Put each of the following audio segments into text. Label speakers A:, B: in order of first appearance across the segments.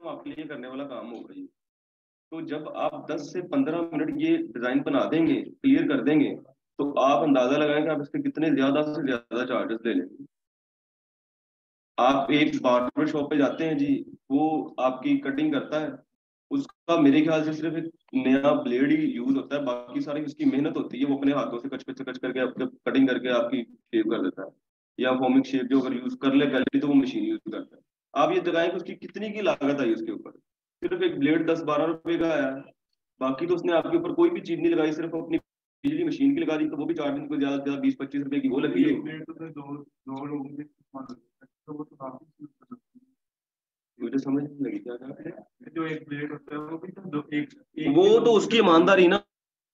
A: आपके लिए करने वाला काम होगा ये। तो जब आप 10 से 15 मिनट ये डिजाइन बना देंगे, क्लियर कर देंगे, तो आप अंदाजा लगाएं कि आप इसके कितने ज्यादा से ज्यादा चार्जेस ले लेंगे। आप एक बार्बर शॉप पे जाते हैं जी, वो आपकी कटिंग करता है, उसका मेरे ख्याल से सिर्फ एक नया ब्लेड ही यूज होता है, बाकी सारी उसकी मेहनत होती है, वो अपने हाथों से कच कच कच करके आपके कटिंग करके आपकी शेप कर देता है। या फॉर्मिंग शेप जो अगर यूज कर ले पहले तो वो मशीन यूज करता है। आप ये दिखाएं कि उसकी कितनी की लागत आई उसके ऊपर, सिर्फ एक ब्लेड 10-12 रुपए का आया है। बाकी तो उसने आपके ऊपर कोई भी चीज नहीं लगाई, सिर्फ अपनी बिजली मशीन की लगा दी, तो वो भी चार्जिंग को ज्यादा से ज्यादा 20-25 रुपए की वो लगी है। तो वो तो काफी मुझे समझ नहीं लगी क्या कहा आपने? जो एक प्लेट होता है वो भी तो वो तो उसकी ईमानदारी ना,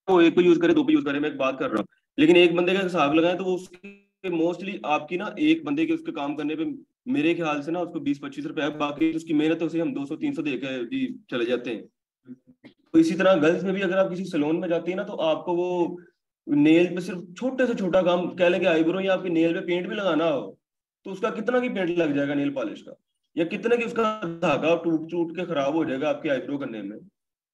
A: वो एक को यूज करे दो पे यूज करे, मैं एक बात कर रहा हूँ। लेकिन एक बंदे का हिसाब लगाए तो वो उसके मोस्टली आपकी ना एक बंदे के उसके काम करने पे मेरे ख्याल से ना उसको 20-25 रुपए है, बाकी उसकी मेहनत है उसे हम 200-300 दे के जी चले जाते हैं। तो इसी तरह गर्ल्स में भी अगर आप किसी सैलून में जाती है ना, तो आपको वो नेल पे सिर्फ छोटे से छोटा काम कह लेंगे, आईब्रो या आपकी नेल पे पेंट भी लगाना हो, तो उसका कितना की पेंट लग जाएगा नेल पॉलिश का, या कितने की उसका धागा टूट टूट के खराब हो जाएगा आपकी आईब्रो करने में,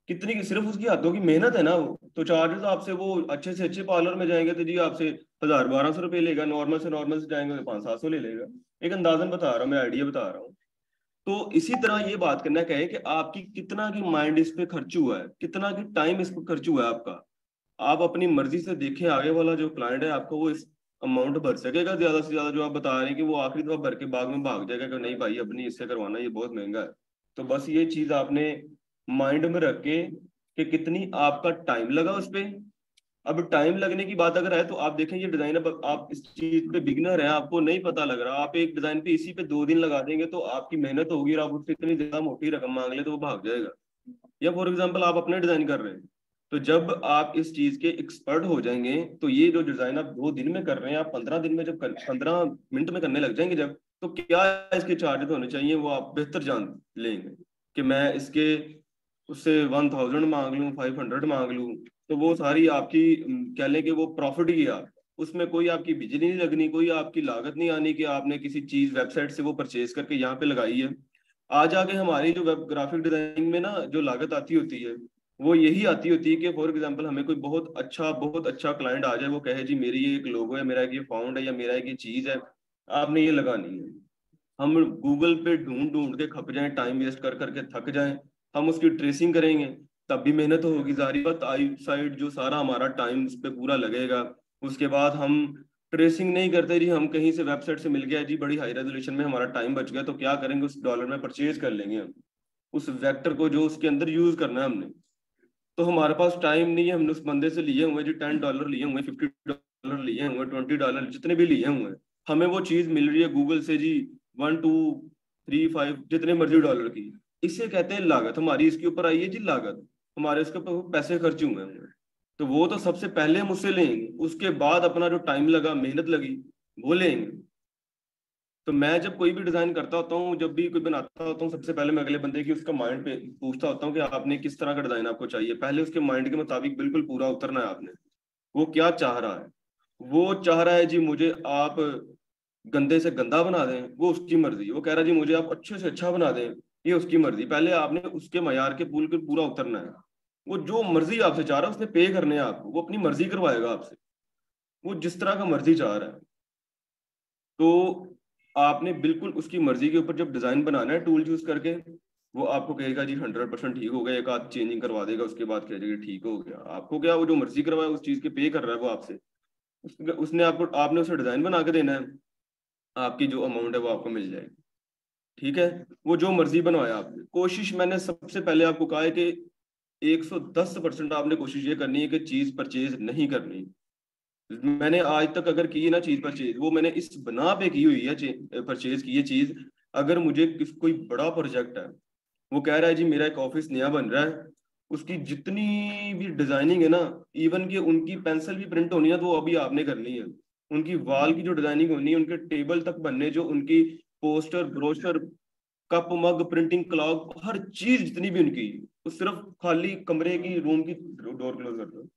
A: कितनी की सिर्फ उसकी हाथों की मेहनत है ना वो। तो चार्जेस आपसे वो अच्छे से अच्छे पार्लर में जाएंगे तो जी आपसे 1000-1200 रुपये लेगा, नॉर्मल से जाएंगे तो 500-700 ले लेगा। एक अंदाजन बता रहा हूँ मैं, आइडिया बता रहा हूँ। तो इसी तरह ये बात करना है कि आपकी कितना की माइंड इस पे खर्च हुआ है, कितना की टाइम इस पे खर्च हुआ है आपका। आप अपनी मर्जी से देखें, आगे वाला जो क्लाइंट है आपको वो इस अमाउंट भर सकेगा ज्यादा से ज्यादा, जो आप बता रहे हैं कि वो आखिरी दफा भर के बाग में भाग जाएगा कि नहीं भाई अब नहीं इससे करवाना, ये बहुत महंगा है। तो बस ये चीज आपने माइंड में रख के कि कितनी आपका टाइम लगा उस पे। अब टाइम लगने की बात अगर है तो आप देखें ये डिजाइन, अब आप इस चीज पे बिगिनर है, आपको नहीं पता लग रहा, आप एक डिजाइन पे इसी पे 2 दिन लगा देंगे तो आपकी मेहनत होगी, और आप उससे इतनी ज्यादा मोटी रकम मांग ले तो वो भाग जाएगा। या फॉर एग्जाम्पल आप अपने डिजाइन कर रहे हैं, तो जब आप इस चीज के एक्सपर्ट हो जाएंगे तो ये जो डिजाइन आप 2 दिन में कर रहे हैं, आप 15 दिन में जब 15 मिनट में करने लग जाएंगे जब, तो क्या इसके चार्जेस होने चाहिए वो आप बेहतर जान लेंगे कि मैं इसके उससे 1000 मांग लूँ, 500 मांग लूँ, तो वो सारी आपकी कह लें कि वो प्रॉफिट ही है। उसमें कोई आपकी बिजली नहीं लगनी, कोई आपकी लागत नहीं आनी कि आपने किसी चीज वेबसाइट से वो परचेज करके यहाँ पे लगाई है। आज आके हमारी जो वेब ग्राफिक डिजाइनिंग में ना जो लागत आती होती है, वो यही आती होती है कि फॉर एग्जांपल हमें कोई बहुत अच्छा क्लाइंट आ जाए, वो कहे जी मेरी ये एक लोगो है, मेरा एक ये फाउंड है, या मेरा एक ये चीज है, आपने ये लगानी है। हम गूगल पे ढूंढ ढूंढ के खप जाएं, टाइम वेस्ट कर करके थक जाएं, हम उसकी ट्रेसिंग करेंगे तब भी मेहनत होगी, जारी बात आई साइड जो सारा हमारा टाइम उस पे पूरा लगेगा। उसके बाद हम ट्रेसिंग नहीं करते जी, हम कहीं से वेबसाइट से मिल गया जी बड़ी हाई रेजोल्यूशन में, हमारा टाइम बच गया, तो क्या करेंगे उस डॉलर में परचेज कर लेंगे हम उस वेक्टर को जो उसके अंदर यूज करना है हमने। तो हमारे पास टाइम नहीं है, हमने उस बंदे से लिए हुए जी $10 लिए हुए, $50 लिए हुए, $20 जितने भी लिए हुए, हमें वो चीज मिल रही है गूगल से जी 1 2 3 5 जितने मर्जी डॉलर की। इसे कहते हैं लागत, हमारी इसके ऊपर आई है जी लागत, हमारे उसके ऊपर पैसे खर्च हुए हैं। तो वो तो सबसे पहले हम उससे लेंगे, उसके बाद अपना जो टाइम लगा मेहनत लगी वो लेंगे। तो मैं जब कोई भी डिजाइन करता होता हूँ, जब भी कोई बनाता होता हूँ, सबसे पहले मैं अगले बंदे की उसका माइंड पे पूछता होता हूँ कि आपने किस तरह का डिजाइन आपको चाहिए, पहले उसके माइंड के मुताबिक बिल्कुल पूरा उतरना है आपने। वो क्या चाह रहा है, वो चाह रहा है जी मुझे आप गंदे से गंदा बना दें, वो उसकी मर्जी। वो कह रहा है जी मुझे आप अच्छे से अच्छा बना दें, ये उसकी मर्जी। पहले आपने उसके मयार के पुल के पूरा उतरना है। वो जो मर्जी आपसे चाह रहा है उसने पे करने हैं आपको, वो अपनी मर्जी करवाएगा आपसे, वो जिस तरह का मर्जी चाह रहा है। तो आपने बिल्कुल उसकी मर्जी के ऊपर जब डिजाइन बनाना है टूल चूज करके, वो आपको कहेगा जी 100% ठीक हो गया, एक आध चेंजिंग करवा देगा, उसके बाद कहेगा ठीक हो गया। आपको क्या, वो जो मर्जी करवाए उस चीज के पे कर रहा है वो आपसे, उसने आपको, आपने उसे डिजाइन बना के देना है, आपकी जो अमाउंट है वो आपको मिल जाएगी। ठीक है, वो जो मर्जी बनवाया आपने, कोशिश मैंने सबसे पहले आपको कहा है कि 110% आपने कोशिश ये करनी है कि चीज परचेज नहीं करनी। मैंने आज तक अगर की ना चीज परचेज, वो मैंने इस बना पे की हुई है परचेज की ये चीज। अगर मुझे कोई बड़ा प्रोजेक्ट है, वो कह रहा है जी मेरा एक ऑफिस नया बन रहा है, उसकी जितनी भी डिजाइनिंग है ना, इवन कि उनकी पेंसिल भी प्रिंट होनी है तो वो अभी आपने करनी है, उनकी वॉल की जो डिजाइनिंग होनी है, उनके टेबल तक बनने, जो उनकी poster brochure cup mug printing clock हर चीज जितनी भी उनकी, वो सिर्फ खाली कमरे की रूम की डोर क्लोज कर दो,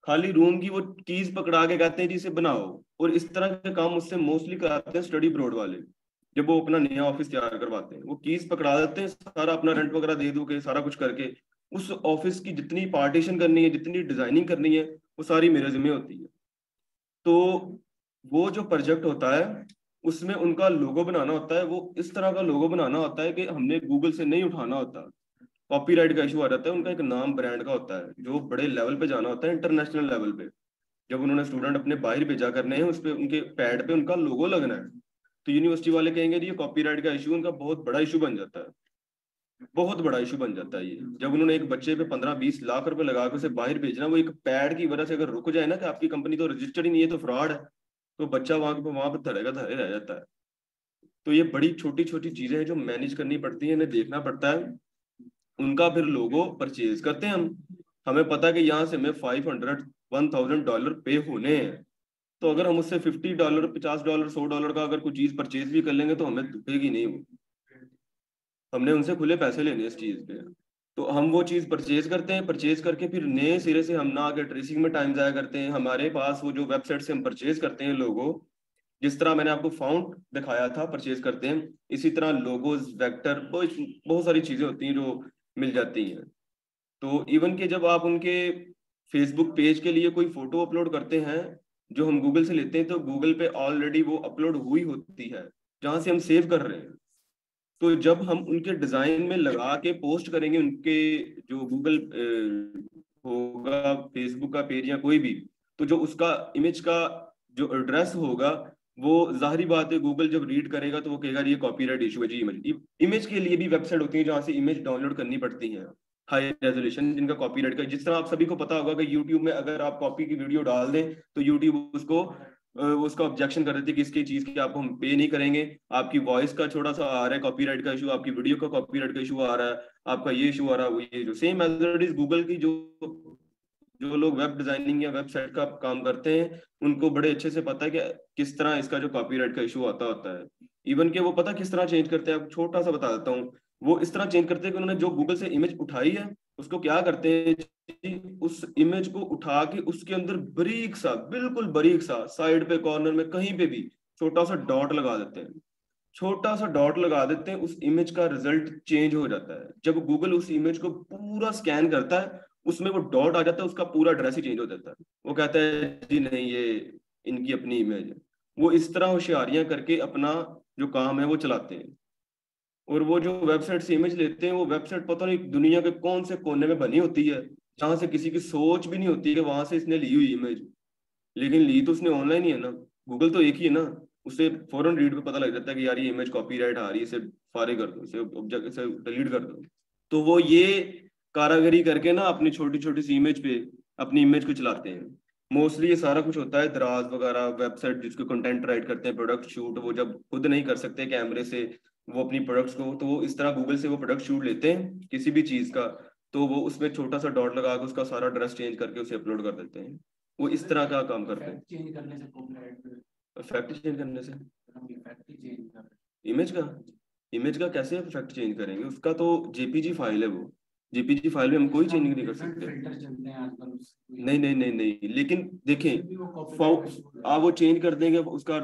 A: खाली रूम की वो कीज पकड़ा के कहते हैं जी इसे बनाओ। और इस तरह के काम मुझसे मोस्टली कराते हैं स्टडी ब्रोड वाले, जब वो अपना नया ऑफिस तैयार करवाते हैं, वो कीज पकड़ा देते हैं, सारा अपना रेंट वगैरह दे दो के सारा कुछ करके, उस ऑफिस की जितनी पार्टीशन करनी है, जितनी डिजाइनिंग करनी है, वो सारी मेरे जिम्मे होती है। तो वो जो प्रोजेक्ट होता है उसमें उनका लोगो बनाना होता है, वो इस तरह का लोगो बनाना होता है कि हमने गूगल से नहीं उठाना होता। कॉपीराइट का इशू आ जाता है, उनका एक नाम ब्रांड का होता है जो बड़े लेवल पे जाना होता है, इंटरनेशनल लेवल पे। जब उन्होंने स्टूडेंट अपने बाहर भेजा करने हैं, उस पे उनके पैड पे उनका लोगो लगना है, तो यूनिवर्सिटी वाले कहेंगे ये कॉपीराइट का इशू, उनका बहुत बड़ा इशू बन जाता है, बहुत बड़ा इशू बन जाता है ये। जब उन्होंने एक बच्चे पे 15-20 लाख रुपए लगा के उसे बाहर भेजना, वो एक पैड की वजह से अगर रुक जाए ना कि आपकी कंपनी तो रजिस्टर्ड ही नहीं है, तो फ्रॉड है, तो बच्चा वहां पे धड़ेगा धड़े रह जाता है। तो ये बड़ी छोटी छोटी चीजें हैं जो मैनेज करनी पड़ती है, इन्हें देखना पड़ता है। उनका फिर लोगो परचेज करते हैं हम, हमें पता है कि यहाँ से हमें 500-1000 डॉलर पे होने हैं, तो अगर हम उससे $50, $50, $100 का अगर कोई चीज परचेज भी कर लेंगे तो हमें दुखेगी नहीं वो। हमने उनसे खुले पैसे लेने हैं इस चीज पे। तो हम वो चीज परचेज करते हैं, परचेज करके फिर नए सिरे से हम ना आके ट्रेसिंग में टाइम जाया करते हैं। हमारे पास वो जो वेबसाइट से हम परचेज करते हैं लोगो, जिस तरह मैंने आपको फाउंट दिखाया था परचेज करते हैं, इसी तरह लोगोज, वेक्टर, बहुत बहुत सारी चीजें होती हैं जो मिल जाती हैं। तो इवन के जब आप उनके फेसबुक पेज के लिए कोई फोटो अपलोड करते हैं जो हम गूगल से लेते हैं, तो गूगल पे ऑलरेडी वो अपलोड हुई होती है जहां से हम सेव कर रहे हैं। तो जब हम उनके डिजाइन में लगा के पोस्ट करेंगे, उनके जो गूगल होगा, फेसबुक का पेज या कोई भी, तो जो उसका इमेज का जो एड्रेस होगा, वो जाहिर बात है गूगल जब रीड करेगा तो वो कहेगा ये कॉपीराइट इशू है जी। इमेज इमेज के लिए भी वेबसाइट होती है जहां से इमेज डाउनलोड करनी पड़ती है, हाई रेजोल्यूशन, जिनका कॉपीराइट का, जिस तरह आप सभी को पता होगा कि यूट्यूब में अगर आप कॉपी की वीडियो डाल दें तो यूट्यूब उसको उसका ऑब्जेक्शन कर देती है कि इसकी चीज की आपको हम पे नहीं करेंगे, आपकी वॉइस का छोटा सा आ रहा है कॉपीराइट का इशू, आपकी वीडियो का कॉपीराइट का इशू आ रहा है, आपका ये इशू आ रहा है, वो ये जो सेम मेथड इज गूगल की। जो जो लोग वेब डिजाइनिंग या वेबसाइट का काम करते हैं उनको बड़े अच्छे से पता है कि किस तरह इसका जो कॉपीराइट का इशू आता होता है। इवन के वो पता किस तरह चेंज करते हैं, आप छोटा सा बता देता हूँ। वो इस तरह चेंज करते हैं कि उन्होंने जो गूगल से इमेज उठाई है उसको क्या करते हैं जी, उस इमेज को उठा के उसके अंदर बारीक सा, बिल्कुल बारीक सा, साइड पे कॉर्नर में कहीं पे भी छोटा सा डॉट लगा देते हैं। छोटा सा डॉट लगा देते हैं, उस इमेज का रिजल्ट चेंज हो जाता है। जब गूगल उस इमेज को पूरा स्कैन करता है, उसमें वो डॉट आ जाता है, उसका पूरा एड्रेस ही चेंज हो जाता है। वो कहता है जी नहीं, ये इनकी अपनी इमेज है। वो इस तरह होशियारियां करके अपना जो काम है वो चलाते हैं। और वो जो वेबसाइट से इमेज लेते हैं, वो वेबसाइट पता नहीं दुनिया के कौन से कोने में बनी होती है, जहां से किसी की सोच भी नहीं होती कि वहां से इसने ली हुई इमेज। लेकिन ली तो उसने ऑनलाइन ही है ना, गूगल तो एक ही है ना। उसे फौरन रीड पे पता लग जाता है कि यार ये इमेज कॉपीराइट आ रही है, इसे फारिग कर दो, इसे ऑब्जेक्ट, इसे डिलीट कर दो। तो वो ये कारागरी करके ना अपनी छोटी छोटी सी इमेज पे अपनी इमेज को चलाते हैं। मोस्टली ये सारा कुछ होता है दराज वगैरह वेबसाइट जिसको कंटेंट राइट करते हैं, प्रोडक्ट शूट, वो जब खुद नहीं कर सकते कैमरे से वो अपनी प्रोडक्ट्स को, तो वो इस तरह गूगल से वो प्रोडक्ट शूट लेते हैं किसी भी चीज का, तो वो उसमें छोटा सा डॉट लगा के उसका सारा ड्रेस चेंज करके उसे अपलोड कर देते हैं। वो इस तरह का काम करते हैं।
B: चेंज करने से कॉपीराइट,
A: इफेक्ट चेंज करने से
B: इफेक्ट चेंज कर
A: इमेज का, इमेज का कैसे इफेक्ट चेंज करेंगे? उसका तो जेपीजी फाइल है, वो जेपीजी फाइल में हम कोई चेंजिंग नहीं कर सकते।
B: फिल्टर चलते हैं आजकल,
A: नहीं नहीं नहीं नहीं, लेकिन देखें,
B: वो
A: आप वो चेंज कर देंगे, उसका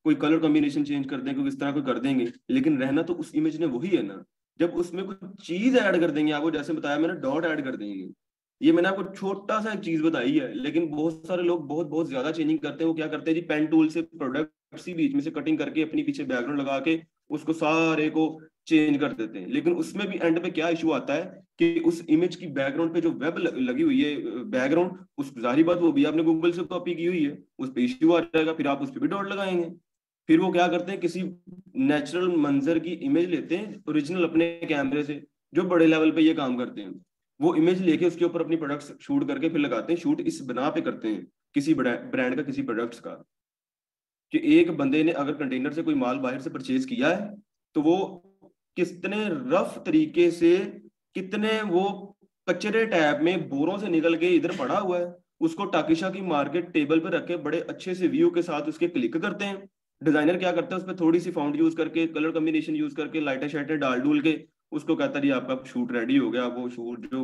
A: कोई कलर कॉम्बिनेशन चेंज कर देंगे, इस तरह को कर देंगे, लेकिन रहना तो उस इमेज ने वही है ना। जब उसमें कुछ चीज ऐड कर देंगे, आपको जैसे बताया मैंने डॉट ऐड कर देंगे, ये मैंने आपको छोटा सा एक चीज बताई है, लेकिन बहुत सारे लोग बहुत बहुत ज्यादा चेंजिंग करते हैं। वो क्या करते हैं जी, पेन टूल से प्रोडक्ट ही बीच में से कटिंग करके अपनी पीछे बैकग्राउंड लगा के उसको सारे को चेंज कर देते हैं। लेकिन उसमें भी एंड पे क्या इशू आता है कि उस इमेज की बैकग्राउंड पे जो वेब लगी हुई है बैकग्राउंड, उस जाहिर बात वो भी आपने गूगल से कॉपी की हुई है, उस पे इशू आ जाएगा, फिर आप उस पर भी डॉट लगाएंगे। फिर वो क्या करते हैं, किसी नेचुरल मंजर की इमेज लेते हैं ओरिजिनल अपने कैमरे से, जो बड़े लेवल पे ये काम करते हैं। वो इमेज लेके उसके ऊपर अपनी प्रोडक्ट्स शूट करके फिर लगाते हैं। शूट इस बना पे करते हैं किसी ब्रांड का, किसी प्रोडक्ट्स का, कि एक बंदे ने अगर कंटेनर से कोई माल बाहर से परचेज किया है, तो वो कितने रफ तरीके से, कितने वो कचरे टैब में बोरों से निकल के इधर पड़ा हुआ है, उसको टाकिशा की मार्केट टेबल पे रख के बड़े अच्छे से व्यू के साथ उसके क्लिक करते हैं। डिजाइनर क्या करता है, उस पर थोड़ी सी फाउंड यूज करके, कलर कॉम्बिनेशन यूज करके, लाइटें शाइटें डाल डूल के उसको कहता है आपका शूट रेडी हो गया। वो शूट जो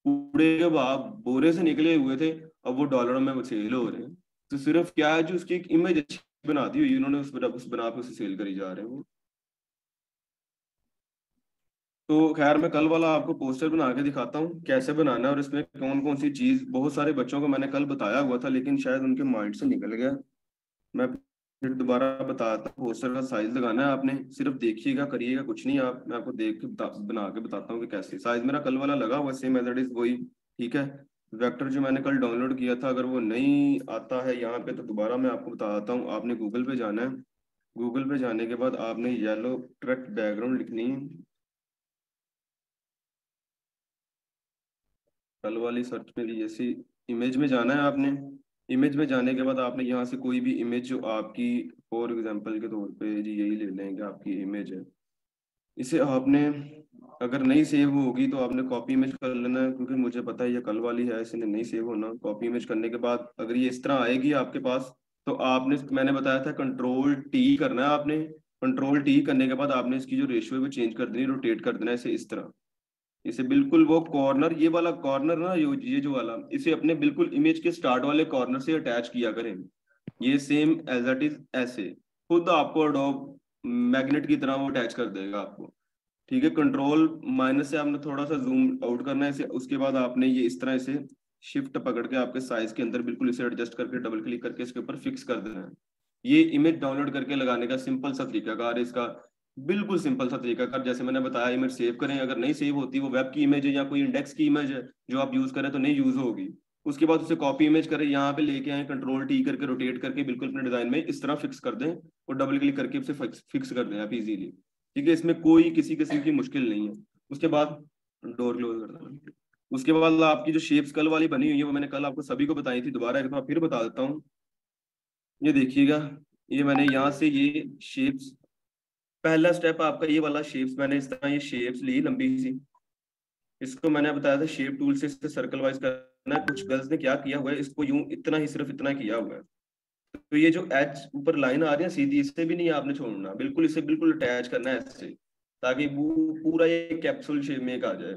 A: कूड़े के भाव बोरे से निकले हुए थे, अब वो डॉलरों में वो सेल हो रहे हैं। तो सिर्फ क्या है जो उसकी एक इमेज अच्छी बना दी हुई उन्होंने, उस बना पे उसे सेल करी जा रहे हैं वो। तो खैर मैं कल वाला आपको पोस्टर बना के दिखाता हूँ कैसे बनाना है, और इसमें कौन कौन सी चीज, बहुत सारे बच्चों को मैंने कल बताया हुआ था लेकिन शायद उनके माइंड से निकल गया। मैं फिर दोबारा बताता हूँ। पोस्टर का साइज लगाना है आपने, सिर्फ देखिएगा करिएगा कुछ नहीं, आप मैं आपको देख के बना के बताता हूँ कि कैसे। साइज मेरा कल वाला लगा हुआ सेम एज इट इज वही, ठीक है। वेक्टर जो मैंने कल डाउनलोड किया था, अगर वो नहीं आता है यहाँ पे तो दोबारा मैं आपको बताता हूँ। आपने गूगल पे जाना है, गूगल पे जाने के बाद आपने येलो ट्रक बैकग्राउंड लिखनी है। कल वाली सर्च में जैसे इमेज में जाना है आपने। इमेज में जाने के बाद आपने यहाँ से कोई भी इमेज जो आपकी, फॉर एग्जांपल के तौर पे जी यही ले लेंगे, आपकी इमेज है, इसे आपने अगर नहीं सेव होगी तो आपने कॉपी इमेज कर लेना है, क्योंकि मुझे पता है ये कल वाली है, इसने नहीं सेव होना। कॉपी इमेज करने के बाद अगर ये इस तरह आएगी आपके पास, तो आपने, मैंने बताया था कंट्रोल टी करना है आपने। कंट्रोल टी करने के बाद आपने इसकी जो रेशियो है वो चेंज कर देनी, रोटेट कर देना है इसे इस तरह। इसे बिल्कुल वो कॉर्नर, ये वाला कॉर्नर ना, ये जो वाला, इसे अपने बिल्कुल इमेज के स्टार्ट वाले कॉर्नर से अटैच किया करें। ये सेम एज इट इज ऐसे खुद आपको अडोब मैग्नेट की तरह वो अटैच कर देगा आपको। ठीक है, कंट्रोल माइनस से आपने थोड़ा सा जूम आउट करना है इसे, उसके बाद आपने ये इस तरह इसे शिफ्ट पकड़ के आपके साइज के अंदर बिल्कुल इसे एडजस्ट करके डबल क्लिक करके इसके ऊपर फिक्स कर देना है। ये इमेज डाउनलोड करके लगाने का सिंपल सा तरीकाकार है इसका, बिल्कुल सिंपल सा तरीकाकार। जैसे मैंने बताया, इमेज सेव करें, अगर नहीं सेव होती, वो वेब की इमेज है या कोई इंडेक्स की इमेज है जो आप यूज करें तो नहीं यूज होगी। उसके बाद उसे कॉपी इमेज करें, यहाँ पे लेके आए, कंट्रोल टी करके रोटेट करके बिल्कुल अपने डिजाइन में इस तरह फिक्स कर दें, और डबल क्लिक करके उसे फिक्स कर दें आप इजीली। ठीक है, इसमें कोई किसी किस्म की मुश्किल नहीं है। उसके बाद डोर क्लोज कर देना। उसके बाद आपकी जो शेप्स कल वाली बनी हुई है वो मैंने कल आपको सभी को बताई थी, दोबारा एक बार फिर बता देता हूँ। ये देखिएगा, ये मैंने यहाँ से ये शेप्स, पहला स्टेप आपका ये वाला शेप्स, मैंने इस तरह ये शेप्स ली लंबी सी। इसको मैंने बताया था शेप टूल से इससे सर्कल वाइज करना है। कुछ गर्ल्स ने क्या किया हुआ है, इसको यूं इतना ही, सिर्फ इतना किया हुआ है। तो ये जो एच ऊपर लाइन आ रही है सीधी, इससे भी नहीं आपने छोड़ना, बिल्कुल इसे बिल्कुल अटैच करना है ऐसे, ताकि वो पूरा ये कैप्सूल शेप में एक आ जाए।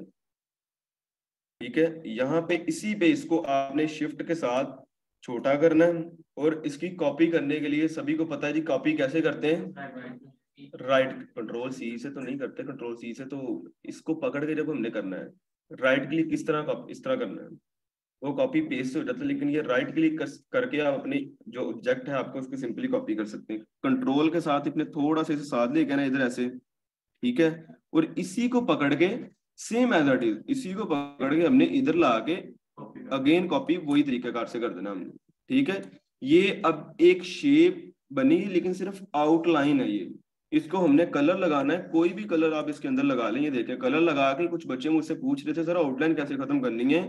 A: ठीक है, यहाँ पे इसी पे इसको आपने शिफ्ट के साथ छोटा करना है, और इसकी कॉपी करने के लिए सभी को पता है जी कॉपी कैसे करते हैं। राइट, कंट्रोल सी से तो नहीं करते, कंट्रोल सी से तो इसको पकड़ के जब हमने करना है, राइट क्लिक इस तरह, इस तरह करना है, वो कॉपी पेस्ट से हो जाता है। लेकिन ये राइट क्लिक करके आप अपनी जो ऑब्जेक्ट है आपको उसकी सिंपली कॉपी कर सकते हैं। कंट्रोल के साथ इतने थोड़ा सा इसे साथ लेके ना इधर ऐसे, ठीक है, और इसी को पकड़ के सेम एज इट इज, इसी को पकड़ के हमने इधर ला के अगेन कॉपी वही तरीकेकार से कर देना हमने। ठीक है, ये अब एक शेप बनी, लेकिन सिर्फ आउटलाइन है ये। इसको हमने कलर लगाना है, कोई भी कलर आप इसके अंदर लगा लें। ये देखें, कलर लगा के कुछ बच्चे मुझसे पूछ रहे थे सर आउटलाइन कैसे खत्म करनी है।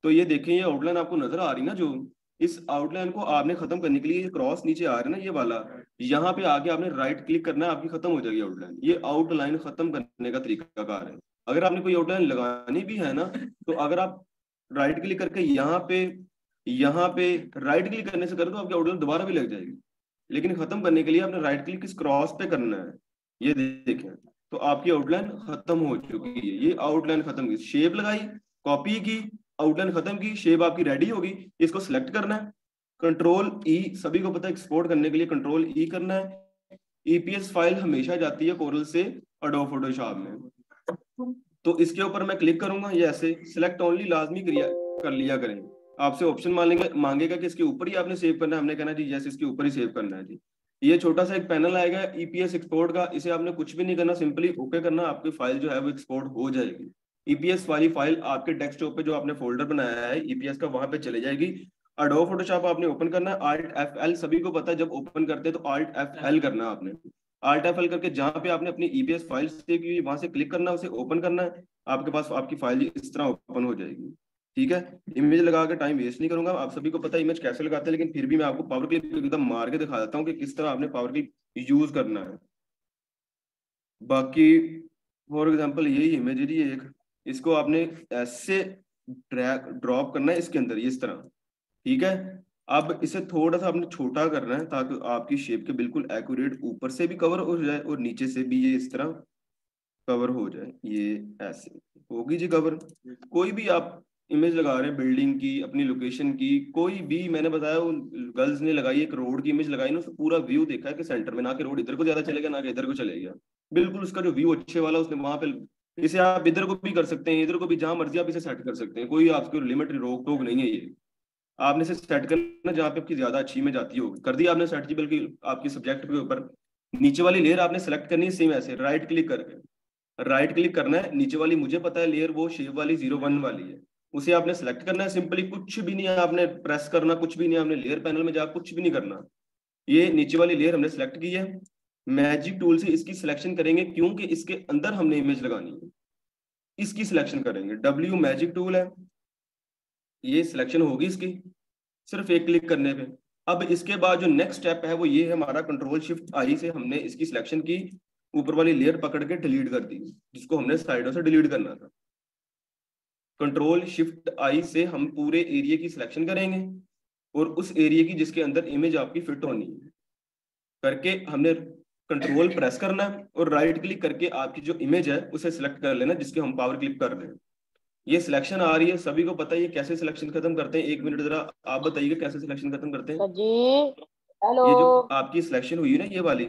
A: तो ये देखें, ये आउटलाइन आपको नजर आ रही ना, जो इस आउटलाइन को आपने खत्म करने के लिए ये क्रॉस नीचे आ रहा है ना ये वाला, यहाँ पे आके आपने राइट क्लिक करना है, आपकी खत्म हो जाएगी आउटलाइन। ये आउटलाइन खत्म करने का तरीकाकार है। अगर आपने कोई आउटलाइन लगानी भी है ना, तो अगर आप राइट क्लिक करके यहाँ पे राइट क्लिक करने से करें तो आपकी आउटलाइन दोबारा भी लग जाएगी। लेकिन खत्म करने के लिए आपने राइट क्लिक इस क्रॉस पे करना है। ये देखें, तो आपकी आउटलाइन खत्म हो चुकी है। ये आउटलाइन खत्म की, शेप लगाई, कॉपी की, आउटलाइन खत्म की, शेप आपकी रेडी होगी। इसको सिलेक्ट करना है, कंट्रोल ई, सभी को पता है एक्सपोर्ट करने के लिए कंट्रोल ई करना है। ईपीएस फाइल हमेशा जाती है कोरल से एडोब फोटोशॉप में। तो इसके ऊपर मैं क्लिक करूंगा, ये ऐसे सिलेक्ट ओनली लाजमी कर लिया करें। आपसे ऑप्शन मांगेगा कि इसके ऊपर ही आपने सेव करना है, हमने कहना जी यस इसके ऊपर ही सेव करना है जी। ये छोटा सा एक पैनल आएगा ईपीएस एक्सपोर्ट का, इसे आपने कुछ भी नहीं करना, सिंपली ओके करना, आपकी फाइल जो है वो एक्सपोर्ट हो जाएगी। ईपीएस वाली फाइल आपके डेस्कटॉप पे जो आपने फोल्डर बनाया है ईपीएस का, वहां पे चले जाएगी। एडोब फोटोशॉप आपने ओपन करना है, Alt F L, सभी को पता है जब ओपन करते हैं तो Alt F L करना है आपने। Alt F L करके जहां पे आपने अपनी ईपीएस फाइल सेव की वहां से क्लिक करना है, उसे ओपन करना है, आपके पास आपकी फाइल इस तरह ओपन हो जाएगी। ठीक है, इमेज लगा के टाइम वेस्ट नहीं करूंगा, आप सभी को पता है इमेज कैसे लगाते हैं, लेकिन फिर भी मैं आपको पावर क्लिप एकदम मार के दिखा देता हूँ कि किस तरह आपने पावर क्लिप यूज करना है। बाकी फॉर एग्जांपल यही इमेज है जी एक, इसको आपने ऐसे ड्रैग ड्रॉप करना है इसके अंदर, ये इस तरह। ठीक है, अब इसे थोड़ा सा आपने छोटा करना है ताकि आपकी शेप के बिल्कुल एक्यूरेट ऊपर से भी कवर हो जाए और नीचे से भी ये इस तरह कवर हो जाए। ये ऐसे होगी जी कवर। कोई भी आप इमेज लगा रहे हैं बिल्डिंग की, अपनी लोकेशन की, कोई भी, मैंने बताया वो गर्ल्स ने लगाई एक रोड की इमेज लगाई ना, उसको पूरा व्यू देखा है कि सेंटर में, ना कि रोड इधर को ज्यादा चलेगा ना कि इधर को चलेगा, बिल्कुल उसका जो व्यू अच्छे वाला उसने वहां पे इसे आप इधर को भी कर सकते हैं, इधर को भी, जहां मर्जी आप इसे सेट कर सकते हैं, कोई आपको लिमिट रोक टोक नहीं है ये। आपने इसे सेट करना जहाँ पे आपकी ज्यादा अच्छी में जाती होगी, कर दी आपने सेट जी, बल्कि आपकी सब्जेक्ट के ऊपर नीचे वाली लेयर आपने सेलेक्ट करनी है सेम ऐसे, राइट क्लिक करके, राइट क्लिक करना है, नीचे वाली मुझे पता है लेयर वो शेप वाली 01 वाली है, उसे आपने सेलेक्ट करना है सिंपली, कुछ भी नहीं है आपने प्रेस करना, कुछ भी नहीं आपने लेयर पैनल में जा कुछ भी नहीं करना। ये नीचे वाली लेयर हमने सेलेक्ट की है, मैजिक टूल से इसकी सिलेक्शन करेंगे क्योंकि इसके अंदर हमने इमेज लगानी है, इसकी सिलेक्शन करेंगे, डब्ल्यू मैजिक टूल है, ये सिलेक्शन होगी इसकी सिर्फ एक क्लिक करने पे। अब इसके बाद जो नेक्स्ट स्टेप है वो ये है हमारा, कंट्रोल शिफ्ट आई से हमने इसकी सिलेक्शन की, ऊपर वाली लेयर पकड़ के डिलीट कर दी, जिसको हमने साइडों से डिलीट करना था। कंट्रोल शिफ्ट आई से हम पूरे एरिया की सिलेक्शन करेंगे और उस एरिया की जिसके अंदर इमेज आपकी फिट होनी है करके हमने कंट्रोल प्रेस करना है और राइट क्लिक करके आपकी जो इमेज है उसे सिलेक्ट कर लेना जिसके हम पावर क्लिक कर रहे हैं। ये सिलेक्शन आ रही है, सभी को पता है ये कैसे सिलेक्शन खत्म करते हैं, 1 मिनट जरा आप बताइएगा कैसे सिलेक्शन खत्म करते हैं।
C: जी हेलो,
A: ये जो आपकी सिलेक्शन हुई है ना ये वाली,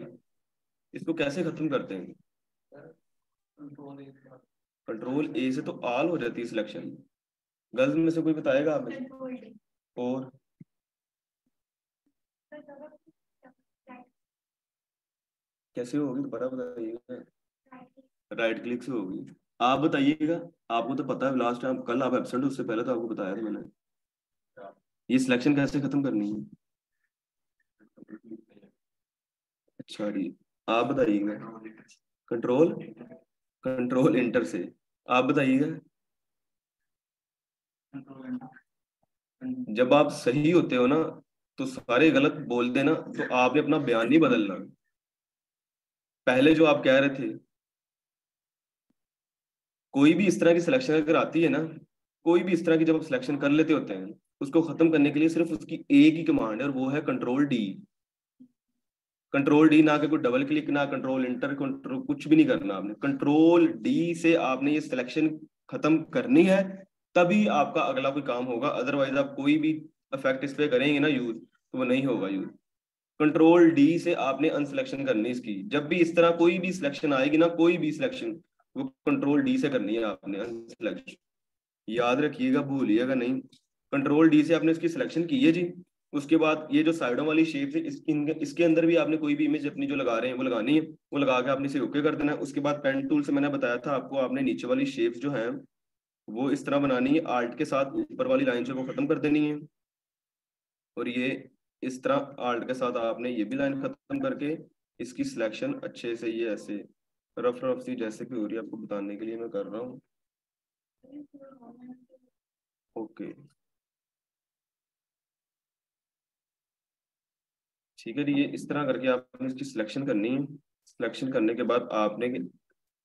A: इसको कैसे खत्म करते हैं? कंट्रोल ए से तो ऑल हो जाती है सिलेक्शन, गर्ल्स में से कोई बताएगा आप? और कैसे होगी दोबारा बताइएगा। राइट क्लिक से होगी, आप बताइएगा। आपको तो पता है, लास्ट टाइम कल आप एब्सेंट, उससे पहले तो आपको बताया था मैंने। ये सिलेक्शन कैसे खत्म करनी है? अच्छा जी, आप बताइएगा। कंट्रोल कंट्रोल इंटर से, आप बताइएगा। जब आप सही होते हो ना तो सारे गलत बोल देना, तो आपने अपना बयान नहीं बदलना। पहले जो आप कह रहे थे, कोई भी इस तरह की सिलेक्शन अगर आती है ना, कोई भी इस तरह की जब आप सिलेक्शन कर लेते होते हैं, उसको खत्म करने के लिए सिर्फ उसकी एक ही कमांड है और वो है कंट्रोल डी। कंट्रोल डी, ना कि कोई डबल क्लिक, ना कंट्रोल इंटर, कंट्रोल कुछ भी नहीं करना आपने, कंट्रोल डी से आपने ये सिलेक्शन खत्म करनी है, तभी आपका अगला कोई काम होगा, अदरवाइज आप कोई भी इफेक्ट इस पे करेंगे ना यूज, तो वो नहीं होगा यूज। कंट्रोल डी से आपने अनसिलेक्शन करनी इसकी, जब भी इस तरह कोई भी सिलेक्शन आएगी ना, कोई भी सिलेक्शन, वो कंट्रोल डी से करनी है आपने अनसिलेक्शन, याद रखिएगा, भूलिएगा नहीं। कंट्रोल डी से आपने इसकी सिलेक्शन की है जी। उसके बाद ये जो साइडों वाली शेप है, इसके अंदर भी आपने कोई भी इमेज अपनी जो लगा रहे हैं वो लगानी है, वो लगा के आपने इसे ओके कर देना है। उसके बाद पेन टूल से मैंने बताया था आपको, आपने नीचे वाली शेप्स जो है वो इस तरह बनानी है, आल्ट के साथ ऊपर वाली लाइन से वो खत्म कर देनी है, और ये इस तरह आल्ट के साथ आपने ये भी लाइन खत्म करके इसकी सिलेक्शन अच्छे से, ये ऐसे रफ रफ सी जैसे कि हो रही है आपको बताने के लिए मैं कर रहा हूँ। ओके ठीक है, ये इस तरह करके आपने इसकी सिलेक्शन करनी है। सिलेक्शन करने के बाद आपने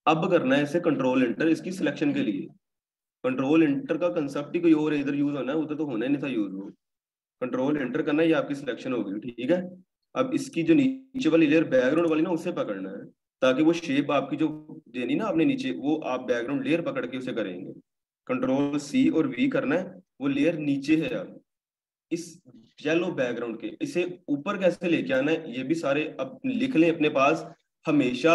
A: अब करना है इसे कंट्रोल इंटर इसकी सिलेक्शन के लिए। कंट्रोल इंटर का कंसेप्ट ही कोई और इधर यूज होना है, उधर तो होना ही नहीं था यूज। वो कंट्रोल इंटर करना है, ये आपकी सिलेक्शन होगी, ठीक है। अब इसकी जो नीचे वाली लेयर बैकग्राउंड वाली ना, उसे पकड़ना है, ताकि वो शेप आपकी जो देनी ना आपने नीचे, वो आप बैकग्राउंड लेयर पकड़ के उसे करेंगे। कंट्रोल सी और वी करना है, वो लेयर नीचे है अब इस येलो बैकग्राउंड के, इसे ऊपर कैसे लेके आना है ये भी सारे अब लिख लें अपने पास। हमेशा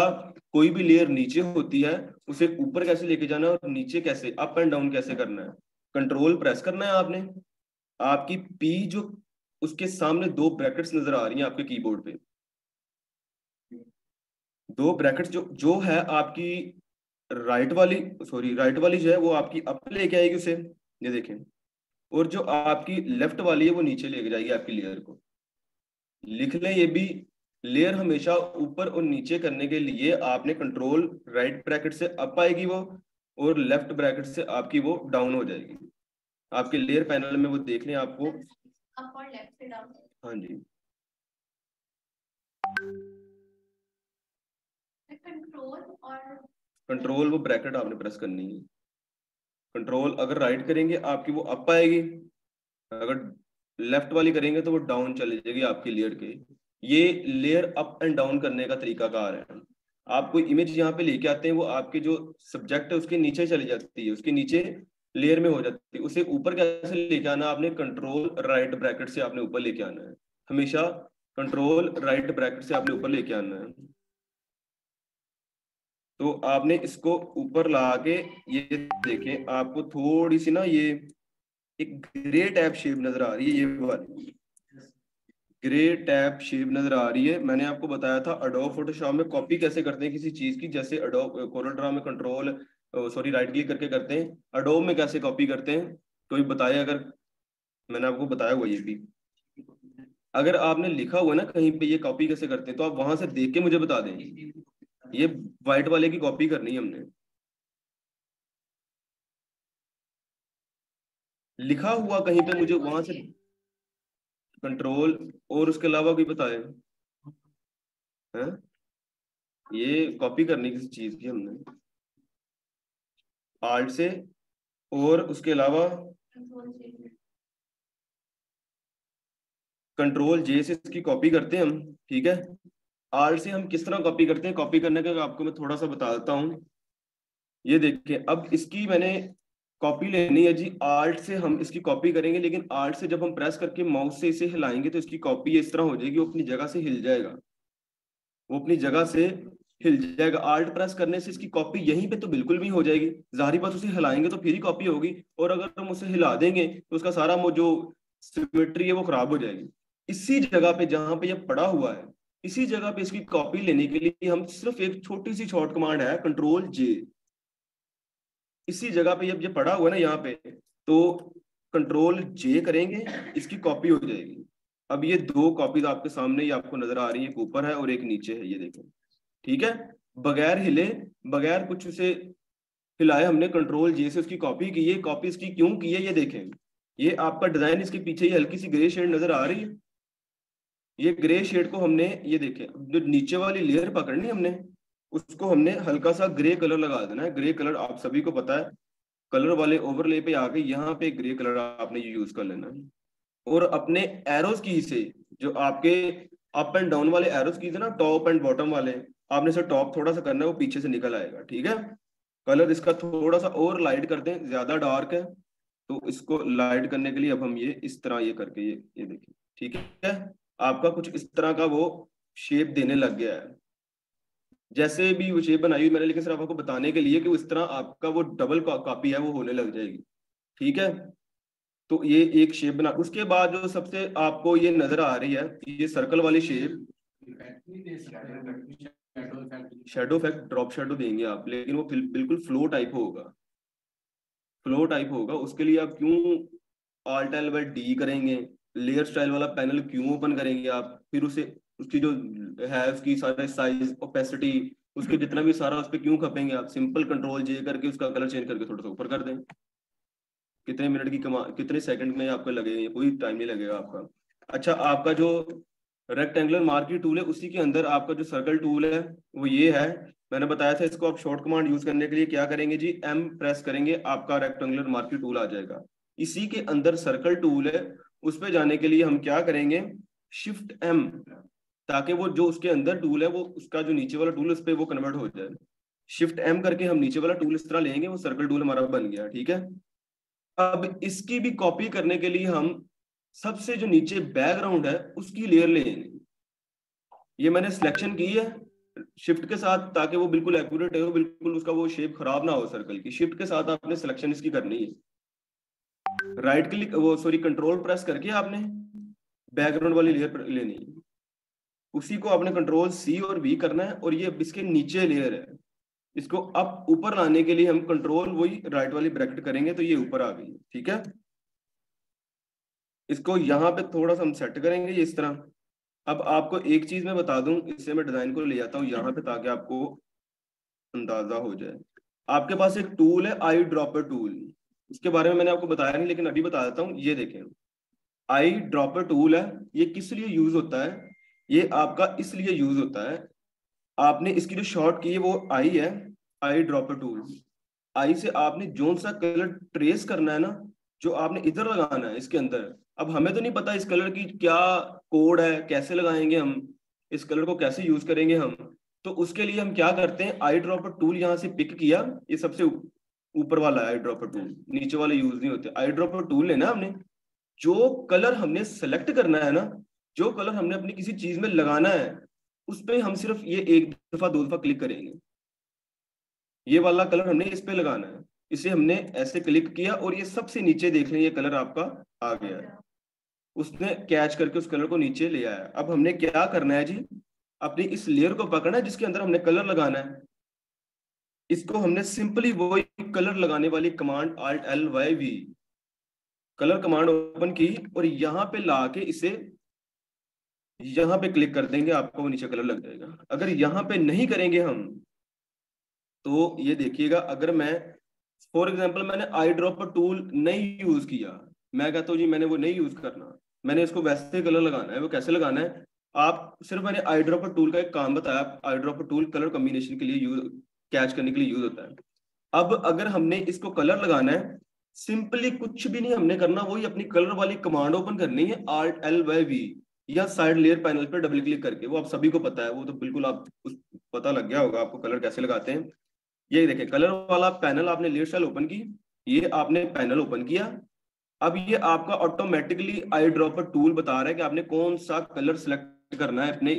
A: कोई भी लेयर नीचे होती है, उसे ऊपर कैसे लेके जाना है और नीचे कैसे अप एंड डाउन कैसे करना है। कंट्रोल प्रेस करना है आपने, आपकी पी जो उसके सामने दो ब्रैकेट्स नजर आ रही हैं आपके कीबोर्ड पे, दो ब्रैकेट्स जो जो है आपकी राइट वाली, सॉरी राइट वाली जो है वो आपकी अप लेके आएगी उसे, ये देखें, और जो आपकी लेफ्ट वाली है वो नीचे लेके जाएगी आपकी लेयर को। लिख लें ये भी, लेयर हमेशा ऊपर और नीचे करने के लिए आपने कंट्रोल राइट ब्रैकेट से अप आएगी वो, और लेफ्ट ब्रैकेट से आपकी वो डाउन हो जाएगी। आपके लेयर पैनल में वो देख लें आपको,
D: अप और लेफ्ट से डाउन।
A: हाँ जी,
D: कंट्रोल और
A: कंट्रोल वो ब्रैकेट आपने प्रेस करनी है। कंट्रोल अगर राइट करेंगे आपकी वो अप आएगी, अगर लेफ्ट वाली करेंगे तो वो डाउन चली जाएगी आपकी लेयर के। ये लेयर अप एंड डाउन करने का तरीका कार है। आप कोई इमेज यहाँ पे लेके आते हैं, वो आपके जो सब्जेक्ट है उसके नीचे चली जाती है, उसके नीचे लेयर में हो जाती है, उसे ऊपर कैसे लेके आना, आपने कंट्रोल राइट ब्रैकेट से आपने ऊपर लेके आना है, हमेशा कंट्रोल राइट ब्रैकेट से आपने ऊपर लेके आना है। तो आपने इसको ऊपर ला के ये देखें, आपको थोड़ी सी ना ये एक ग्रे टैप शेप नजर आ रही है, ये वाली ग्रे टैप शेप नजर आ रही है। मैंने आपको बताया था एडोब फोटोशॉप में कॉपी कैसे करते हैं किसी चीज की, जैसे एडोब कोरल ड्रा में कंट्रोल सॉरी राइट क्लिक करके करते हैं, एडोब में कैसे कॉपी करते हैं, कोई बताए अगर। मैंने आपको बताया हुआ ये भी, अगर आपने लिखा हुआ है ना कहीं पे ये कॉपी कैसे करते हैं, तो आप वहां से देख के मुझे बता दें। ये व्हाइट वाले की कॉपी करनी है हमने, लिखा हुआ कहीं पे मुझे वहां से कंट्रोल, और उसके अलावा कोई बताए हैं। ये कॉपी करनी किसी चीज की हमने आर्ट से, और उसके अलावा कंट्रोल जे से इसकी कॉपी करते हैं हम, ठीक है। आर्ट से हम किस तरह कॉपी करते हैं, कॉपी करने का आपको मैं थोड़ा सा बता देता हूँ। ये देखिए, अब इसकी मैंने कॉपी लेनी है जी, आर्ट से हम इसकी कॉपी करेंगे, लेकिन आर्ट से जब हम प्रेस करके माउस से इसे हिलाएंगे तो इसकी कॉपी इस तरह हो जाएगी, वो अपनी जगह से हिल जाएगा, वो अपनी जगह से हिल जाएगा। आर्ट प्रेस करने से इसकी कॉपी यहीं पे तो बिल्कुल भी हो जाएगी, जाहिर बात उसे हिलाएंगे तो फिर ही कॉपी होगी, और अगर हम उसे हिला देंगे तो उसका सारा वो जो सिमेट्री है वो खराब हो जाएगी। इसी जगह पे जहां पे ये पड़ा हुआ है, इसी जगह पे इसकी कॉपी लेने के लिए हम सिर्फ एक छोटी सी शॉर्ट कमांड है कंट्रोल जे। इसी जगह पे जब ये पड़ा हुआ है ना यहाँ पे, तो कंट्रोल जे करेंगे, इसकी कॉपी हो जाएगी। अब ये दो कॉपीज आपके सामने ही आपको नजर आ रही है, एक ऊपर है और एक नीचे है, ये देखें, ठीक है। बगैर हिले, बगैर कुछ उसे हिलाए, हमने कंट्रोल जे से उसकी कॉपी की है। कॉपी इसकी क्यों की है ये देखें, ये आपका डिजाइन इसके पीछे ये हल्की सी ग्रे शेड नजर आ रही है, ये ग्रे शेड को हमने, ये देखें, जो नीचे वाली लेयर पकड़नी हमने, उसको हमने हल्का सा ग्रे कलर लगा देना है। ग्रे कलर आप सभी को पता है, कलर वाले ओवरले पे आके यहाँ पे ग्रे कलर आपने यूज कर लेना है। और अपने एरोज की से, जो आपके अप एंड डाउन वाले एरोज की थे ना, टॉप एंड बॉटम वाले, आपने से टॉप थोड़ा सा करना है, वो पीछे से निकल आएगा, ठीक है। कलर इसका थोड़ा सा और लाइट कर दें, ज्यादा डार्क है, तो इसको लाइट करने के लिए अब हम ये इस तरह ये करके ये देखिए, ठीक है। आपका कुछ इस तरह का वो शेप देने लग गया है, जैसे भी वो शेप बनाई हुई मैंने, लेकिन सिर्फ आपको बताने के लिए कि वो इस तरह आपका वो डबल कॉपी है वो होने लग जाएगी, ठीक है। तो ये एक शेप बना, उसके बाद जो सबसे आपको ये नजर आ रही है ये सर्कल वाली shape, shadow effect, drop shadow देंगे आप, लेकिन वो बिल्कुल फ्लो टाइप होगा, फ्लो टाइप होगा। उसके लिए आप क्यों ऑल्ट एल बाय डी करेंगे, लेयर स्टाइल वाला पैनल क्यों ओपन करेंगे आप, फिर उसे उसकी जो है उसकी सारा साइज ओपेसिटी, उसके जितना भी सारा उस पर क्यों खपेंगे आप, सिंपल कंट्रोल जे करके उसका कलर चेंज करके थोड़ा सा ऊपर कर दें। कितने मिनट की कितने सेकंड में आपका लगेगा, कोई टाइम नहीं लगेगा आपका। अच्छा, आपका जो रेक्टेंगुलर मार्की टूल है उसी के अंदर आपका जो सर्कल टूल है वो ये है। मैंने बताया था इसको आप शॉर्ट कमांड यूज करने के लिए क्या करेंगे जी, एम प्रेस करेंगे, आपका रेक्टेंगुलर मार्की टूल आ जाएगा। इसी के अंदर सर्कल टूल है, उस पर जाने के लिए हम क्या करेंगे, शिफ्ट एम, ताकि वो जो उसके अंदर टूल है वो उसका जो नीचे वाला टूल है उस पर वो कन्वर्ट हो जाए। शिफ्ट एम करके हम नीचे वाला टूल इस तरह लेंगे, वो सर्कल टूल हमारा बन गया, ठीक है। अब इसकी भी कॉपी करने के लिए हम सबसे जो नीचे बैकग्राउंड है उसकी लेयर लेंगे। ये मैंने सिलेक्शन की है शिफ्ट के साथ, ताकि वो बिल्कुल एक्यूरेट हो, बिल्कुल उसका वो शेप खराब ना हो सर्कल की। शिफ्ट के साथ आपने सिलेक्शन इसकी करनी है, राइट क्लिक वो सॉरी कंट्रोल प्रेस करके आपने बैकग्राउंड वाली लेयर लेनी है, उसी को आपने कंट्रोल सी और वी करना है, और ये इसके नीचे लेयर है, इसको अप ऊपर लाने के लिए हम कंट्रोल वही राइट वाली ब्रैकेट करेंगे तो ये ऊपर आ गई, ठीक है। इसको यहाँ पे थोड़ा सा हम सेट करेंगे ये इस तरह। अब आपको एक चीज मैं बता दूं, इससे मैं डिजाइन को ले जाता हूँ यहाँ पे ताकि आपको अंदाजा हो जाए। आपके पास एक टूल है आई ड्रॉपर टूल, इसके बारे में मैंने आपको बताया नहीं लेकिन अभी बता देता हूँ। ये देखें, आई ड्रॉपर टूल है, ये किस लिए यूज होता है, ये आपका इसलिए यूज होता है, आपने इसकी जो शॉर्ट की है वो आई है, आई ड्रॉपर टूल। आई से आपने जो सा कलर ट्रेस करना है ना, जो आपने इधर लगाना है इसके अंदर। अब हमें तो नहीं पता इस कलर की क्या कोड है, कैसे लगाएंगे हम इस कलर को, कैसे यूज करेंगे हम। तो उसके लिए हम क्या करते हैं, आई ड्रॉपर टूल यहाँ से पिक किया, ये सबसे ऊपर वाला है आई ड्रॉपर टूल, नीचे वाले यूज नहीं होते। आई ड्रॉपर टूल लेना हमने, जो कलर हमने सेलेक्ट करना है ना, जो कलर हमने अपनी किसी चीज में लगाना है, उस पर हम सिर्फ ये एक दफा दो दफा क्लिक करेंगे। ये वाला कलर हमने इस पे लगाना है। इसे हमने ऐसे क्लिक किया और ये सबसे नीचे देख लें, ये कलर आपका आ गया है। उसने कैच करके उस कलर को नीचे ले आया। अब हमने क्या करना है जी, अपनी इस लेयर को पकड़ना है जिसके अंदर हमने कलर लगाना है। इसको हमने सिंपली वही कलर लगाने वाली command Alt+L+Y+V colour command open की और यहाँ पे लाके इसे यहाँ पे क्लिक कर देंगे, आपको वो नीचे कलर लग जाएगा। अगर यहाँ पे नहीं करेंगे हम तो ये देखिएगा, अगर मैं फॉर एग्जांपल मैंने आई ड्रॉपर टूल नहीं यूज किया, मैं कहता हूँ जी मैंने वो नहीं यूज करना, मैंने इसको वैसे कलर लगाना है। वो कैसे लगाना है, आप सिर्फ मैंने आई ड्रॉपर टूल का एक काम बताया। Eye dropper tool colour combination के लिए यूज, कैच करने के लिए यूज होता है। अब अगर हमने इसको कलर लगाना है, सिंपली कुछ भी नहीं हमने करना, वही अपनी कलर वाली कमांड ओपन करनी है Alt+L+V या साइड लेयर पैनल पे डबल क्लिक करके। वो आप सभी को पता है, वो तो बिल्कुल आप पता लग गया होगा आपको कलर कैसे लगाते हैं। ये देखिए कलर वाला पैनल, आपने लेयर स्टाइल ओपन की, ये आपने पैनल ओपन किया। अब ये आपका ऑटोमेटिकली आई ड्रॉपर टूल बता रहा है कि आपने कौन सा कलर सिलेक्ट करना है अपने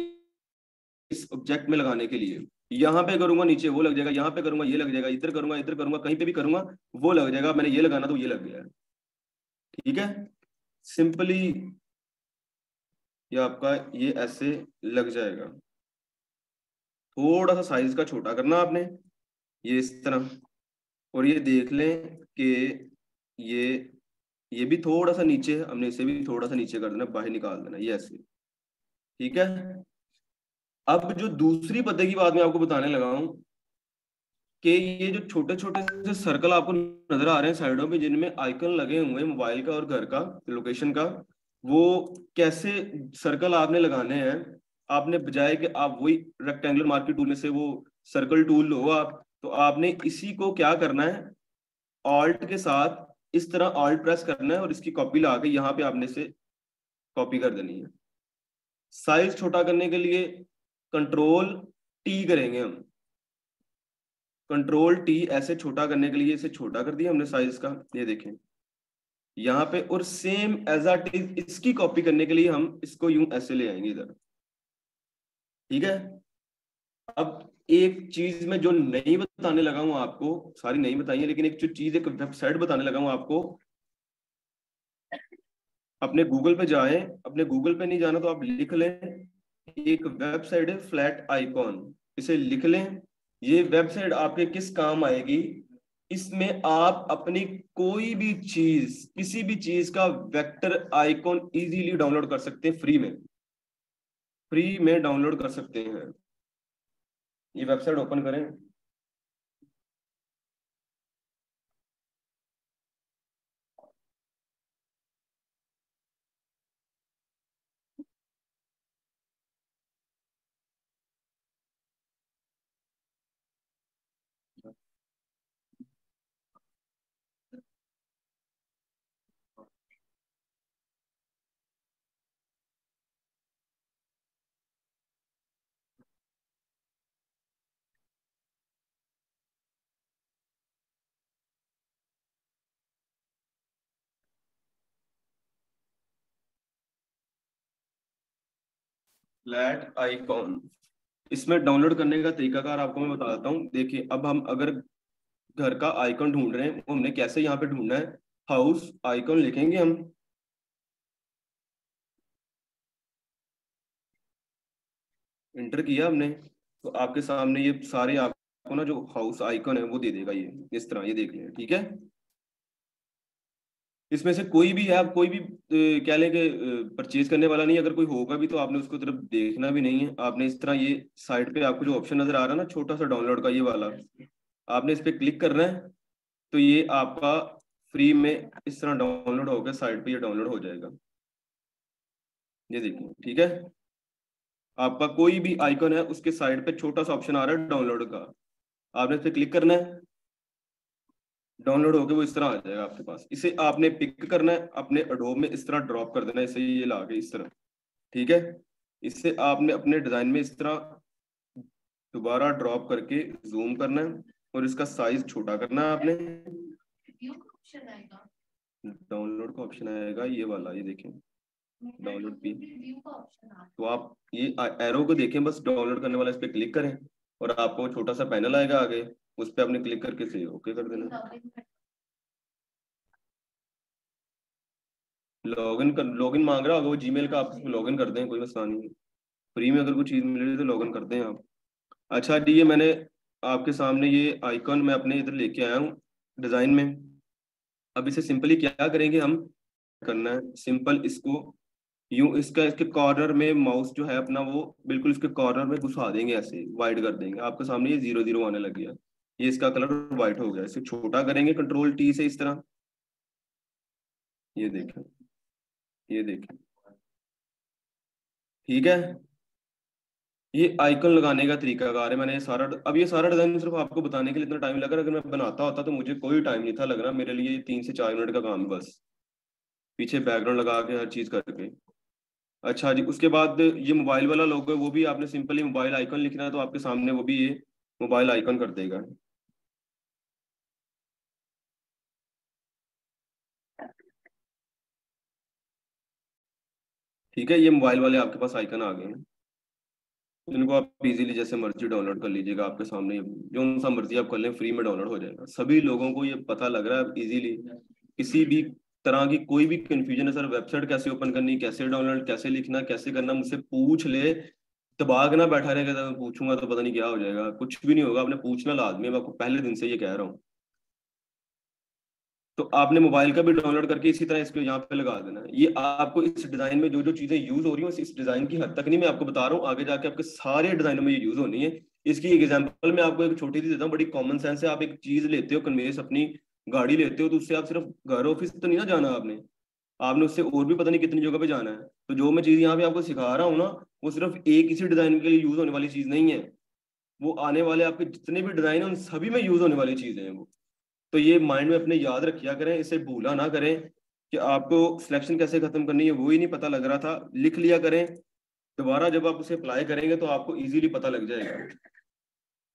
A: इस ऑब्जेक्ट में लगाने के लिए। यहाँ पे करूंगा नीचे वो लग जाएगा, यहाँ पे करूंगा ये लग जाएगा, इधर करूंगा, कहीं पे भी करूंगा वो लग जाएगा। मैंने ये लगाना तो ये लग गया। ठीक है, सिंपली ये आपका ये ऐसे लग जाएगा। थोड़ा सा साइज का छोटा करना आपने, ये इस तरह। और ये देख लें कि ये ये भी थोड़ा सा नीचे है, हमने इसे भी थोड़ा सा नीचे कर देना, बाहर निकाल देना, ये ऐसे। ठीक है, अब जो दूसरी पते की बात मैं आपको बताने लगा हूं कि ये जो छोटे छोटे से सर्कल आपको नजर आ रहे हैं साइडों पे, जिनमें आइकन लगे हुए हैं मोबाइल का और घर का लोकेशन का, वो कैसे सर्कल आपने लगाने हैं। आपने बजाय कि आप वही रेक्टेंगुलर मार्केट टूल में से वो सर्कल टूल लो आप, तो आपने इसी को क्या करना है, ऑल्ट के साथ इस तरह ऑल्ट प्रेस करना है और इसकी कॉपी ला के यहाँ पे आपने से कॉपी कर देनी है। साइज छोटा करने के लिए कंट्रोल T करेंगे हम, कंट्रोल T ऐसे छोटा करने के लिए इसे छोटा कर दिया हमने साइज का, ये देखें यहाँ पे। और सेम एज इट इज इसकी कॉपी करने के लिए हम इसको यूं ऐसे ले आएंगे इधर। ठीक है, अब एक चीज में जो नहीं बताने लगा हूं आपको, सारी नहीं बताई है, लेकिन एक जो चीज, एक वेबसाइट बताने लगा हूं आपको। अपने गूगल पे जाएं, अपने गूगल पे नहीं जाना तो आप लिख लें, एक वेबसाइट है फ्लैट आइकॉन, इसे लिख लें। ये वेबसाइट आपके किस काम आएगी, इसमें आप अपनी कोई भी चीज, किसी भी चीज का वेक्टर आइकॉन इजीली डाउनलोड कर सकते हैं, फ्री में डाउनलोड कर सकते हैं। ये वेबसाइट ओपन करें, फ्लैट आइकॉन। इसमें डाउनलोड करने का तरीकाकार आपको मैं बता देता हूँ। देखिए, अब हम अगर घर का आइकन ढूंढ रहे हैं, वो हमने कैसे यहाँ पे ढूंढना है, हाउस आइकन लिखेंगे हम, इंटर किया हमने, तो आपके सामने ये सारे आपको ना जो हाउस आइकन है वो दे देगा, ये इस तरह, ये देख लें। ठीक है, इसमें से कोई भी है, आप कोई भी क्या लेंगे, परचेज करने वाला नहीं, अगर कोई होगा भी तो आपने उसको तरफ देखना भी नहीं है। आपने इस तरह ये साइड पे आपको जो ऑप्शन नजर आ रहा है ना छोटा सा डाउनलोड का, ये वाला, आपने इस पे क्लिक करना है, तो ये आपका फ्री में इस तरह डाउनलोड होकर साइड पे ये डाउनलोड हो जाएगा। ये देखिए, ठीक है, आपका कोई भी आइकन है उसके साइड पे छोटा सा ऑप्शन आ रहा है डाउनलोड का, आपने इस पे क्लिक करना है, डाउनलोड होके वो इस तरह आ जाएगा आपके पास। इसे आपने पिक करना है, अपने एडोब में इस तरह ड्रॉप कर देना है, इसे ये ला के इस तरह। ठीक है, इसे आपने अपने डिजाइन में इस तरह दोबारा ड्रॉप करके जूम करना है और इसका साइज छोटा करना है आपने।
D: व्यू का ऑप्शन आएगा,
A: डाउनलोड का ऑप्शन आएगा ये वाला, ये देखें डाउनलोड भी,
D: व्यू का ऑप्शन आता
A: तो आप ये एरो को देखें, बस डाउनलोड करने वाला इस पे क्लिक करें और आपको छोटा सा पैनल आएगा आगे, उस पर आपने क्लिक करके से ओके कर देना। लॉगिन मांग रहा होगा वो जीमेल का, आप उसमें लॉगिन कर दें, कोई मसला नहीं है। फ्री में अगर कोई चीज़ मिल रही है तो लॉगिन कर दें आप। अच्छा जी, ये मैंने आपके सामने ये आइकन मैं अपने इधर लेके आया हूँ डिज़ाइन में। अब इसे सिंपली क्या करेंगे हम, करना है सिंपल इसको यूं, इसका इसके कॉर्नर में माउस जो है अपना वो बिल्कुल इसके कॉर्नर में घुसा देंगे, ऐसे वाइड कर देंगे। आपके सामने ये 0 0 आने लग गया, ये इसका कलर वाइट हो गया। इसे छोटा करेंगे कंट्रोल T से इस तरह, ये देखें, ये देखें, ठीक है। ये आइकन लगाने का तरीका कार है। मैंने ये सारा, अब ये सारा डिजाइन सिर्फ आपको बताने के लिए इतना टाइम लगा। अगर मैं बनाता होता तो मुझे कोई टाइम नहीं था लगना, मेरे लिए 3 से 4 मिनट का काम है बस, पीछे बैकग्राउंड लगा के हर चीज करके। अच्छा जी, उसके बाद ये मोबाइल वाला लोगो है, वो भी आपने सिंपली मोबाइल आइकन लिखना है तो आपके सामने वो भी ये मोबाइल आइकन कर देगा। ठीक है, ये मोबाइल वाले आपके पास आइकन आ गए हैं। इनको आप इजीली जैसे मर्जी डाउनलोड कर लीजिएगा, आपके सामने जो सा मर्जी आप कर लें, फ्री में डाउनलोड हो जाएगा। सभी लोगों को ये पता लग रहा है इजीली, किसी भी तरह की कोई भी कंफ्यूजन है सर, वेबसाइट कैसे ओपन करनी, कैसे डाउनलोड, कैसे लिखना, कैसे करना, मुझसे पूछ ले। दबा के ना बैठा रहेगा तो मैं पूछूंगा तो पता नहीं क्या हो जाएगा, कुछ भी नहीं होगा। आपने पूछना लाजमी है, मैं आपको पहले दिन से ये कह रहा हूँ। तो आपने मोबाइल का भी डाउनलोड करके इसी तरह इसको यहाँ पे लगा देना है। ये आपको इस डिजाइन में जो जो चीजें यूज हो रही हो इस डिजाइन की हद तक नहीं मैं आपको बता रहा हूँ, आगे जाके आपके सारे डिजाइनों में ये यूज होनी है। इसकी एक एग्जांपल मैं आपको एक छोटी सी देता हूँ, बड़ी कॉमन सेंस है। आप एक चीज लेते हो कन्वेंस, अपनी गाड़ी लेते हो, तो उससे आप सिर्फ घर ऑफिस तो नहीं ना जाना आपने, आपने उससे और भी पता नहीं कितनी जगह पे जाना है। तो जो मैं चीज यहाँ पे आपको सिखा रहा हूँ ना, वो सिर्फ एक इसी डिजाइन के लिए यूज होने वाली चीज नहीं है, वो आने वाले आपके जितने भी डिजाइन है उन सभी में यूज होने वाली चीजें हैं वो। तो ये माइंड में अपने याद रखिया करें, इसे भूला ना करें कि आपको सिलेक्शन कैसे खत्म करनी है वो ही नहीं पता लग रहा था, लिख लिया करें। दोबारा जब आप उसे अप्लाई करेंगे तो आपको इजीली पता लग जाएगा।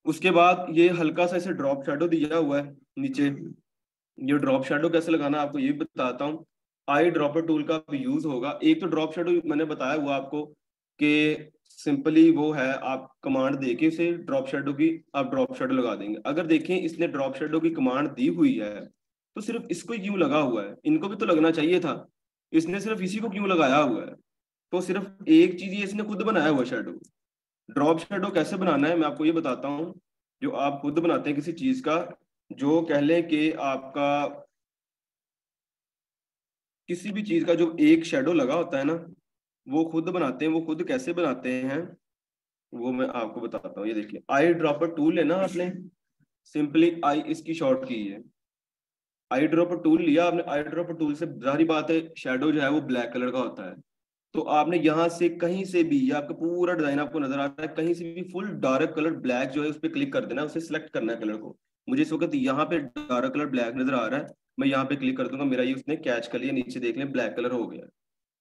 A: उसके बाद ये हल्का सा इसे ड्रॉप शैडो दिया हुआ है नीचे, ये ड्रॉप शैडो कैसे लगाना है आपको ये भी बताता हूँ। आई ड्रॉपर टूल का भी यूज होगा। एक तो ड्रॉप शैडो मैंने बताया हुआ आपको कि सिंपली वो है, आप कमांड देके उसे ड्रॉप शैडो की आप ड्रॉप शैडो लगा देंगे। अगर देखें इसने ड्रॉप शैडो की कमांड दी हुई है तो सिर्फ इसको ही क्यों लगा हुआ है, इनको भी तो लगना चाहिए था, इसने सिर्फ इसी को क्यों लगाया हुआ है। तो सिर्फ एक चीज ये इसने खुद बनाया हुआ शैडो। ड्रॉप शैडो कैसे बनाना है मैं आपको ये बताता हूँ। जो आप खुद बनाते हैं किसी चीज का, जो कह लें कि आपका किसी भी चीज का जो एक शेडो लगा होता है ना, वो खुद बनाते हैं। वो खुद कैसे बनाते हैं वो मैं आपको बताता हूँ। ये देखिए, आई ड्रॉपर टूल है ना आपने, सिंपली आई इसकी शॉर्ट की है। आई ड्रॉपर टूल लिया आपने, आई ड्रॉपर टूल से जाहिर बात है शेडो जो है वो ब्लैक कलर का होता है। तो आपने यहाँ से कहीं से भी, ये आपका पूरा डिजाइन आपको नजर आ रहा है, कहीं से भी फुल डार्क कलर ब्लैक जो है उस पर क्लिक कर देना है, उसे सिलेक्ट करना है कलर को। मुझे इस वक्त यहाँ पे डार्क कलर ब्लैक नजर आ रहा है, मैं यहाँ पे क्लिक कर दूंगा, मेरा ये उसने कैच कर लिया, नीचे देख लें ब्लैक कलर हो गया।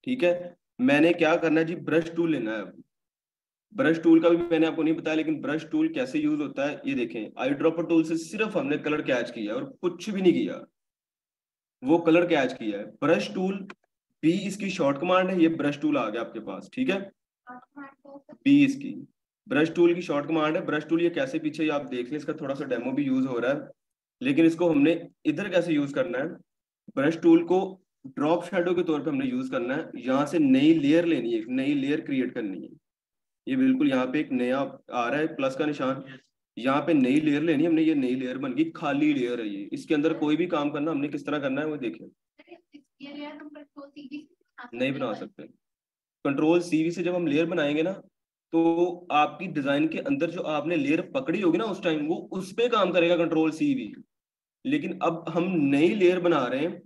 A: ठीक है, मैंने क्या करना है जी, ब्रश टूल लेना है अब। ब्रश टूल का भी मैंने आपको नहीं बताया, लेकिन ब्रश टूल कैसे यूज होता है ये देखें। आई ड्रॉपर टूल से सिर्फ हमने कलर कैच किया और कुछ भी नहीं किया, वो कलर कैच किया है। ब्रश टूल बी इसकी शॉर्ट कमांड है, ये ब्रश टूल आ गया आपके पास, ठीक है। बी इसकी ब्रश टूल की शॉर्ट कमांड है। ब्रश टूल ये कैसे, पीछे ये आप देख लें, इसका थोड़ा सा डेमो भी यूज हो रहा है, लेकिन इसको हमने इधर कैसे यूज करना है। ब्रश टूल को ड्रॉप शेडो के तौर पे हमने यूज करना है। यहाँ से नई लेयर लेनी है, एक नई लेयर क्रिएट करनी है। ये बिल्कुल यहाँ पे एक नया आ रहा है प्लस का निशान, यहाँ पे नई लेयर लेनी है हमने। ये नई लेयर बन गई, खाली लेयर है ये, इसके अंदर कोई भी काम करना हमने किस तरह करना है वो देखें। नहीं बना सकते। कंट्रोल C से जब हम लेयर बनाएंगे ना, तो आपकी डिजाइन के अंदर जो आपने लेयर पकड़ी होगी ना उस टाइम, वो उस पे काम करेगा कंट्रोल C भी। लेकिन अब हम नई लेयर बना रहे हैं,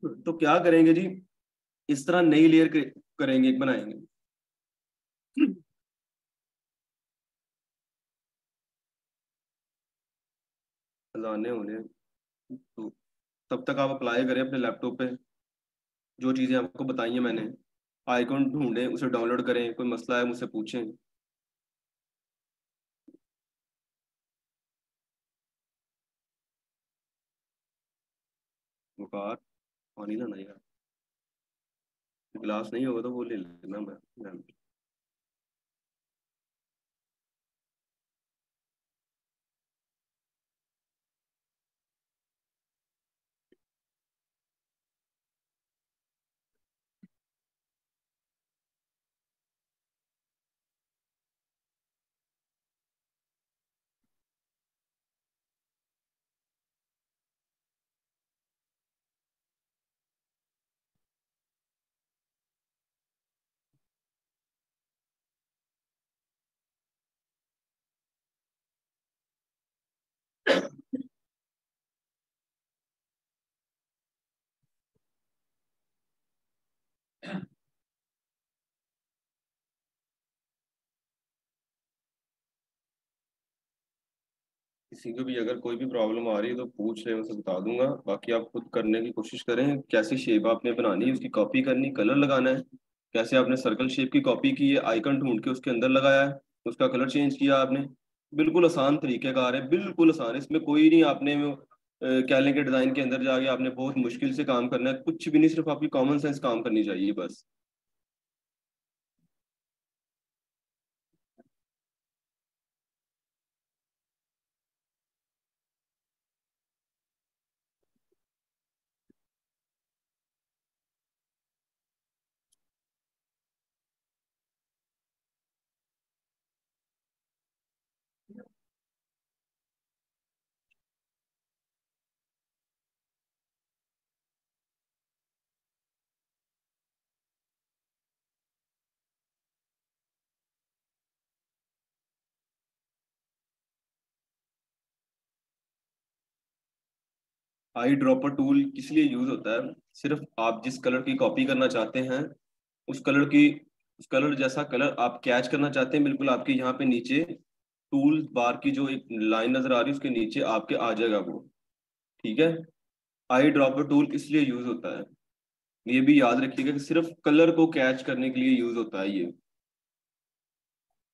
A: तो क्या करेंगे जी, इस तरह नई लेयर करेंगे, बनाएंगे। खजाने होने, तो तब तक आप अप्लाई करें अपने लैपटॉप पे, जो चीजें आपको बताई हैं मैंने। आइकॉन ढूंढें, उसे डाउनलोड करें, कोई मसला है मुझसे पूछें। बुखार, पानी लाना यार, गिलास नहीं होगा तो वो ले लेना मैं। किसी को भी अगर कोई भी प्रॉब्लम आ रही है तो पूछ ले, मैं उसे बता दूंगा। बाकी आप खुद करने की कोशिश करें, कैसी शेप आपने बनानी है, उसकी कॉपी करनी, कलर लगाना है। कैसे आपने सर्कल शेप की कॉपी की है, आइकन ढूंढ के उसके अंदर लगाया है, उसका कलर चेंज किया आपने। बिल्कुल आसान तरीकेकार है, बिल्कुल आसान है। इसमें कोई नहीं आपने कैलिंग के डिजाइन के अंदर जाके आपने बहुत मुश्किल से काम करना है, कुछ भी नहीं, सिर्फ आपकी कॉमन सेंस काम करनी चाहिए बस। आई ड्रॉपर टूल किस लिए यूज होता है? सिर्फ आप जिस कलर की कॉपी करना चाहते हैं, उस कलर की, उस कलर जैसा कलर आप कैच करना चाहते हैं, बिल्कुल आपके यहाँ पे नीचे टूल बार की जो एक लाइन नजर आ रही है उसके नीचे आपके आ जाएगा वो। ठीक है। आई ड्रॉपर टूल इसलिए यूज होता है, ये भी याद रखिएगा कि सिर्फ कलर को कैच करने के लिए यूज होता है ये।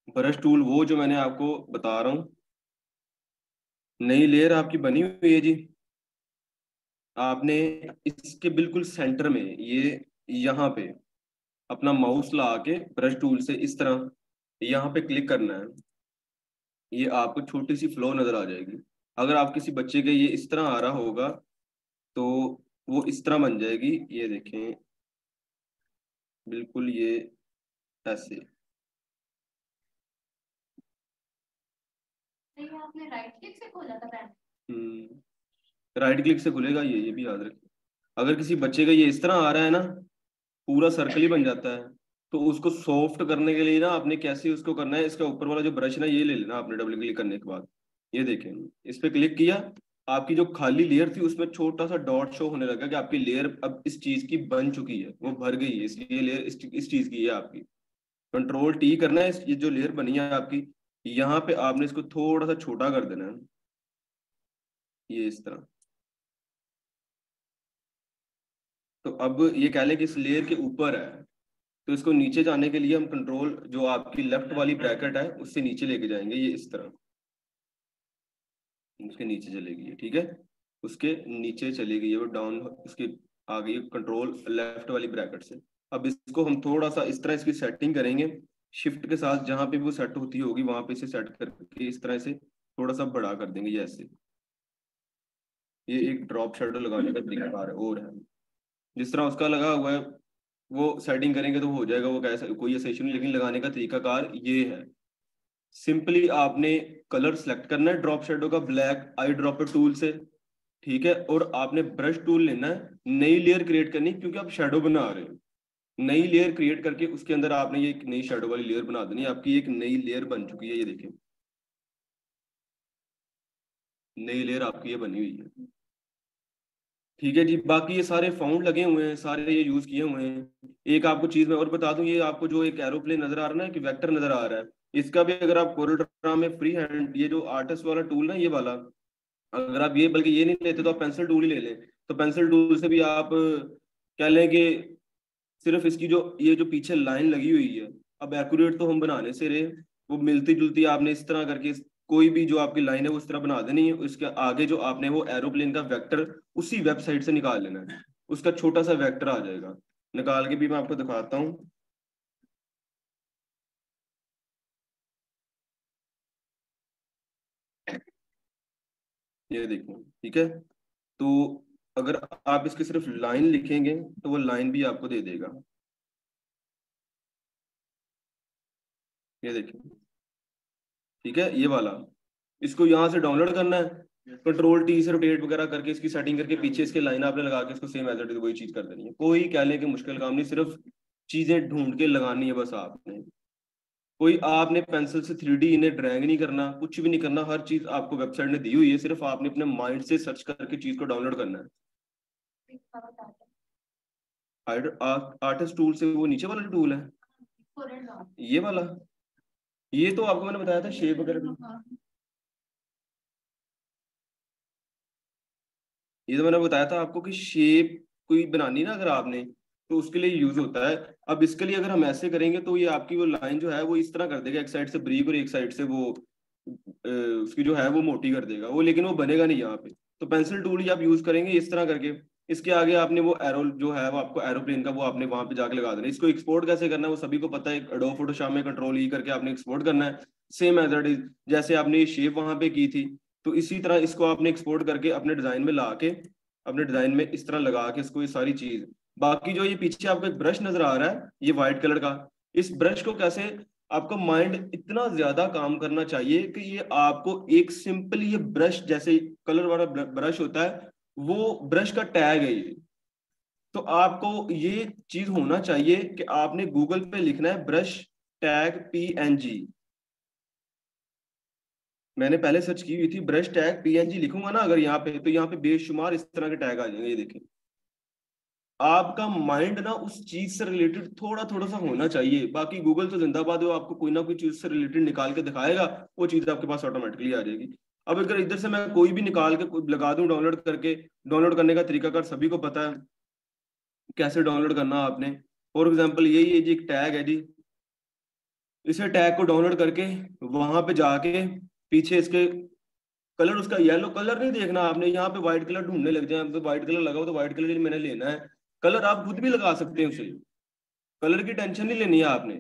A: ब्रश टूल वो जो मैंने आपको बता रहा हूँ। नई लेयर आपकी बनी हुई है जी। आपने इसके बिल्कुल सेंटर में ये, यहाँ पे अपना माउस ला के ब्रश टूल से इस तरह यहाँ पे क्लिक करना है। ये आपको छोटी सी फ्लो नजर आ जाएगी। अगर आप किसी बच्चे के ये इस तरह आ रहा होगा तो वो इस तरह बन जाएगी, ये देखें, बिल्कुल ये ऐसे।
D: नहीं, आपने राइट क्लिक से खोला था पैन?
A: राइट क्लिक से खुलेगा ये भी याद रखें। अगर किसी बच्चे का ये इस तरह आ रहा है ना, पूरा सर्कल ही बन जाता है, तो उसको सॉफ्ट करने के लिए ना आपने कैसे उसको करना है, इसका ऊपर वाला जो ब्रश ना ये ले लेना आपने, डबल क्लिक करने के बाद ये देखें, इस पे क्लिक किया, आपकी जो खाली लेयर थी उसमें छोटा सा डॉट शो होने लगा कि आपकी लेयर अब इस चीज की बन चुकी है, वो भर गई है, इसलिए लेयर इस चीज की है आपकी। कंट्रोल टी करना है, ये जो लेयर बनी है आपकी, यहाँ पे आपने इसको थोड़ा सा छोटा कर देना है, ये इस तरह। तो अब ये कह लें कि इस लेयर के ऊपर है, तो इसको नीचे जाने के लिए हम कंट्रोल जो आपकी लेफ्ट वाली ब्रैकेट है उससे नीचे लेके जाएंगे, ये इस तरह उसके नीचे चलेगी ये, ठीक है। उसके नीचे चलेगी ये, वो डाउन उसके आ गई कंट्रोल लेफ्ट वाली ब्रैकेट से। अब इसको हम थोड़ा सा इस तरह इसकी सेटिंग करेंगे, शिफ्ट के साथ जहां पे वो सेट होती होगी वहां पे इसे सेट करके इस तरह से थोड़ा सा बड़ा कर देंगे, ये ऐसे। ये एक ड्रॉप शेडो लगाने का तरीका और है, जिस तरह उसका लगा हुआ है वो सेटिंग करेंगे तो वो हो जाएगा, वो कैसा कोई ऐसा इशू नहीं, लेकिन लगाने का तरीका कार ये है। सिंपली आपने कलर सेलेक्ट करना है ड्रॉप शेडो का, ब्लैक आई ड्रॉपर टूल से। ठीक है। और आपने ब्रश टूल लेना है, नई लेयर क्रिएट करनी, क्योंकि आप शेडो बना रहे हो। नई लेयर क्रिएट करके उसके अंदर आपने ये एक नई शेडो वाली लेयर बना देनी है, आपकी एक नई लेयर बन चुकी है, ये देखिए नई लेयर आपकी ये बनी हुई है। ठीक है जी। बाकी ये सारे फाउंड लगे हुए हैं, सारे ये यूज किए हुए हैं। एक आपको चीज मैं और बता दूं, ये आपको जो एक एरोप्लेन नजर आ रहा है ना, कि वेक्टर नजर आ रहा है, इसका भी अगर आप कोरल ड्रा में फ्री हैंड ये जो आर्टिस्ट वाला टूल ना ये वाला, अगर आप ये बल्कि ये नहीं लेते तो आप पेंसिल टूल ही ले लें। तो पेंसिल टूल से भी आप कह लें कि सिर्फ इसकी जो ये जो पीछे लाइन लगी हुई है, अब एक्यूरेट तो हम बनाने से रहे, वो मिलती जुलती आपने इस तरह करके कोई भी जो आपकी लाइन है वो इस तरह बना देनी है, उसके आगे जो आपने वो एरोप्लेन का वेक्टर उसी वेबसाइट से निकाल लेना है, उसका छोटा सा वेक्टर आ जाएगा। निकाल के भी मैं आपको दिखाता हूँ। ये देखो, ठीक है। तो अगर आप इसके सिर्फ लाइन लिखेंगे तो वो लाइन भी आपको दे देगा, ये देखिए। ठीक है, ये वाला, इसको यहाँ से डाउनलोड करना है, कंट्रोल टी से रोटेट वगैरह करके इसकी सेटिंग करके पीछे इसके लाइन आपने लगा के इसको सेम एज इट इज वही चीज कर देनी है। कोई कह लें कि मुश्किल काम नहीं, सिर्फ चीजें ढूंढ के लगानी है बस आपने। कोई आपने पेंसिल से 3D इन्हें ड्रैग नहीं करना, कुछ भी नहीं करना, हर चीज आपको वेबसाइट ने दी हुई है, सिर्फ आपने अपने माइंड से सर्च करके चीज को डाउनलोड करना है। आर्टिस्ट टूल से वो नीचे वाला जो टूल है ये वाला, ये तो आपको मैंने बताया था शेप वगैरह का। ये तो मैंने बताया था आपको कि शेप कोई बनानी ना अगर आपने, तो उसके लिए यूज होता है। अब इसके लिए अगर हम ऐसे करेंगे तो ये आपकी वो लाइन जो है वो इस तरह कर देगा, एक साइड से ब्रीक और एक साइड से वो उसकी जो है वो मोटी कर देगा वो, लेकिन वो बनेगा नहीं यहाँ पे। तो पेंसिल टूल ही आप यूज करेंगे इस तरह करके। इसके आगे आपने वो एरो जो है वो आपको एरोप्लेन का वो आपने वहां पे जाके लगा देना है। इसको एक्सपोर्ट कैसे करना है वो सभी को पता है, एडोब फोटोशॉप में कंट्रोल ई करके आपने एक्सपोर्ट करना है। सेम मेथड इज जैसे आपने ये शेप वहां पे की थी, तो इसी तरह इसको आपने एक्सपोर्ट करके अपने डिजाइन में ला के, अपने डिजाइन में इस तरह लगा के इसको ये सारी चीज। बाकी जो ये पीछे आपको एक ब्रश नजर आ रहा है ये व्हाइट कलर का, इस ब्रश को कैसे, आपका माइंड इतना ज्यादा काम करना चाहिए कि ये आपको एक सिंपल ये ब्रश जैसे कलर वाला ब्रश होता है वो ब्रश का टैग है ये। तो आपको ये चीज होना चाहिए कि आपने गूगल पे लिखना है ब्रश टैग PNG। मैंने पहले सर्च की हुई थी ब्रश टैग PNG, लिखूंगा ना अगर यहाँ पे तो यहाँ पे बेशुमार इस तरह के टैग आ जाएंगे, ये देखें। आपका माइंड ना उस चीज से रिलेटेड थोड़ा थोड़ा सा होना चाहिए, बाकी गूगल तो जिंदाबाद है, वो आपको कोई ना कोई चीज से रिलेटेड निकाल के दिखाएगा, वो चीज आपके पास ऑटोमेटिकली आ जाएगी। अब अगर इधर से मैं कोई भी निकाल के लगा दूं डाउनलोड करके, डाउनलोड करने का तरीका कर सभी को पता है कैसे डाउनलोड करना आपने। फॉर एग्जाम्पल यही है जी एक टैग है जी, इसे टैग को डाउनलोड करके वहां पे जाके पीछे इसके कलर, उसका येलो कलर नहीं देखना आपने, यहाँ पे व्हाइट कलर ढूंढने लग जाए, तो व्हाइट कलर लगाओ तो व्हाइट कलर ही मैंने लेना है। कलर आप खुद भी लगा सकते हैं उसे, कलर की टेंशन नहीं लेनी है आपने।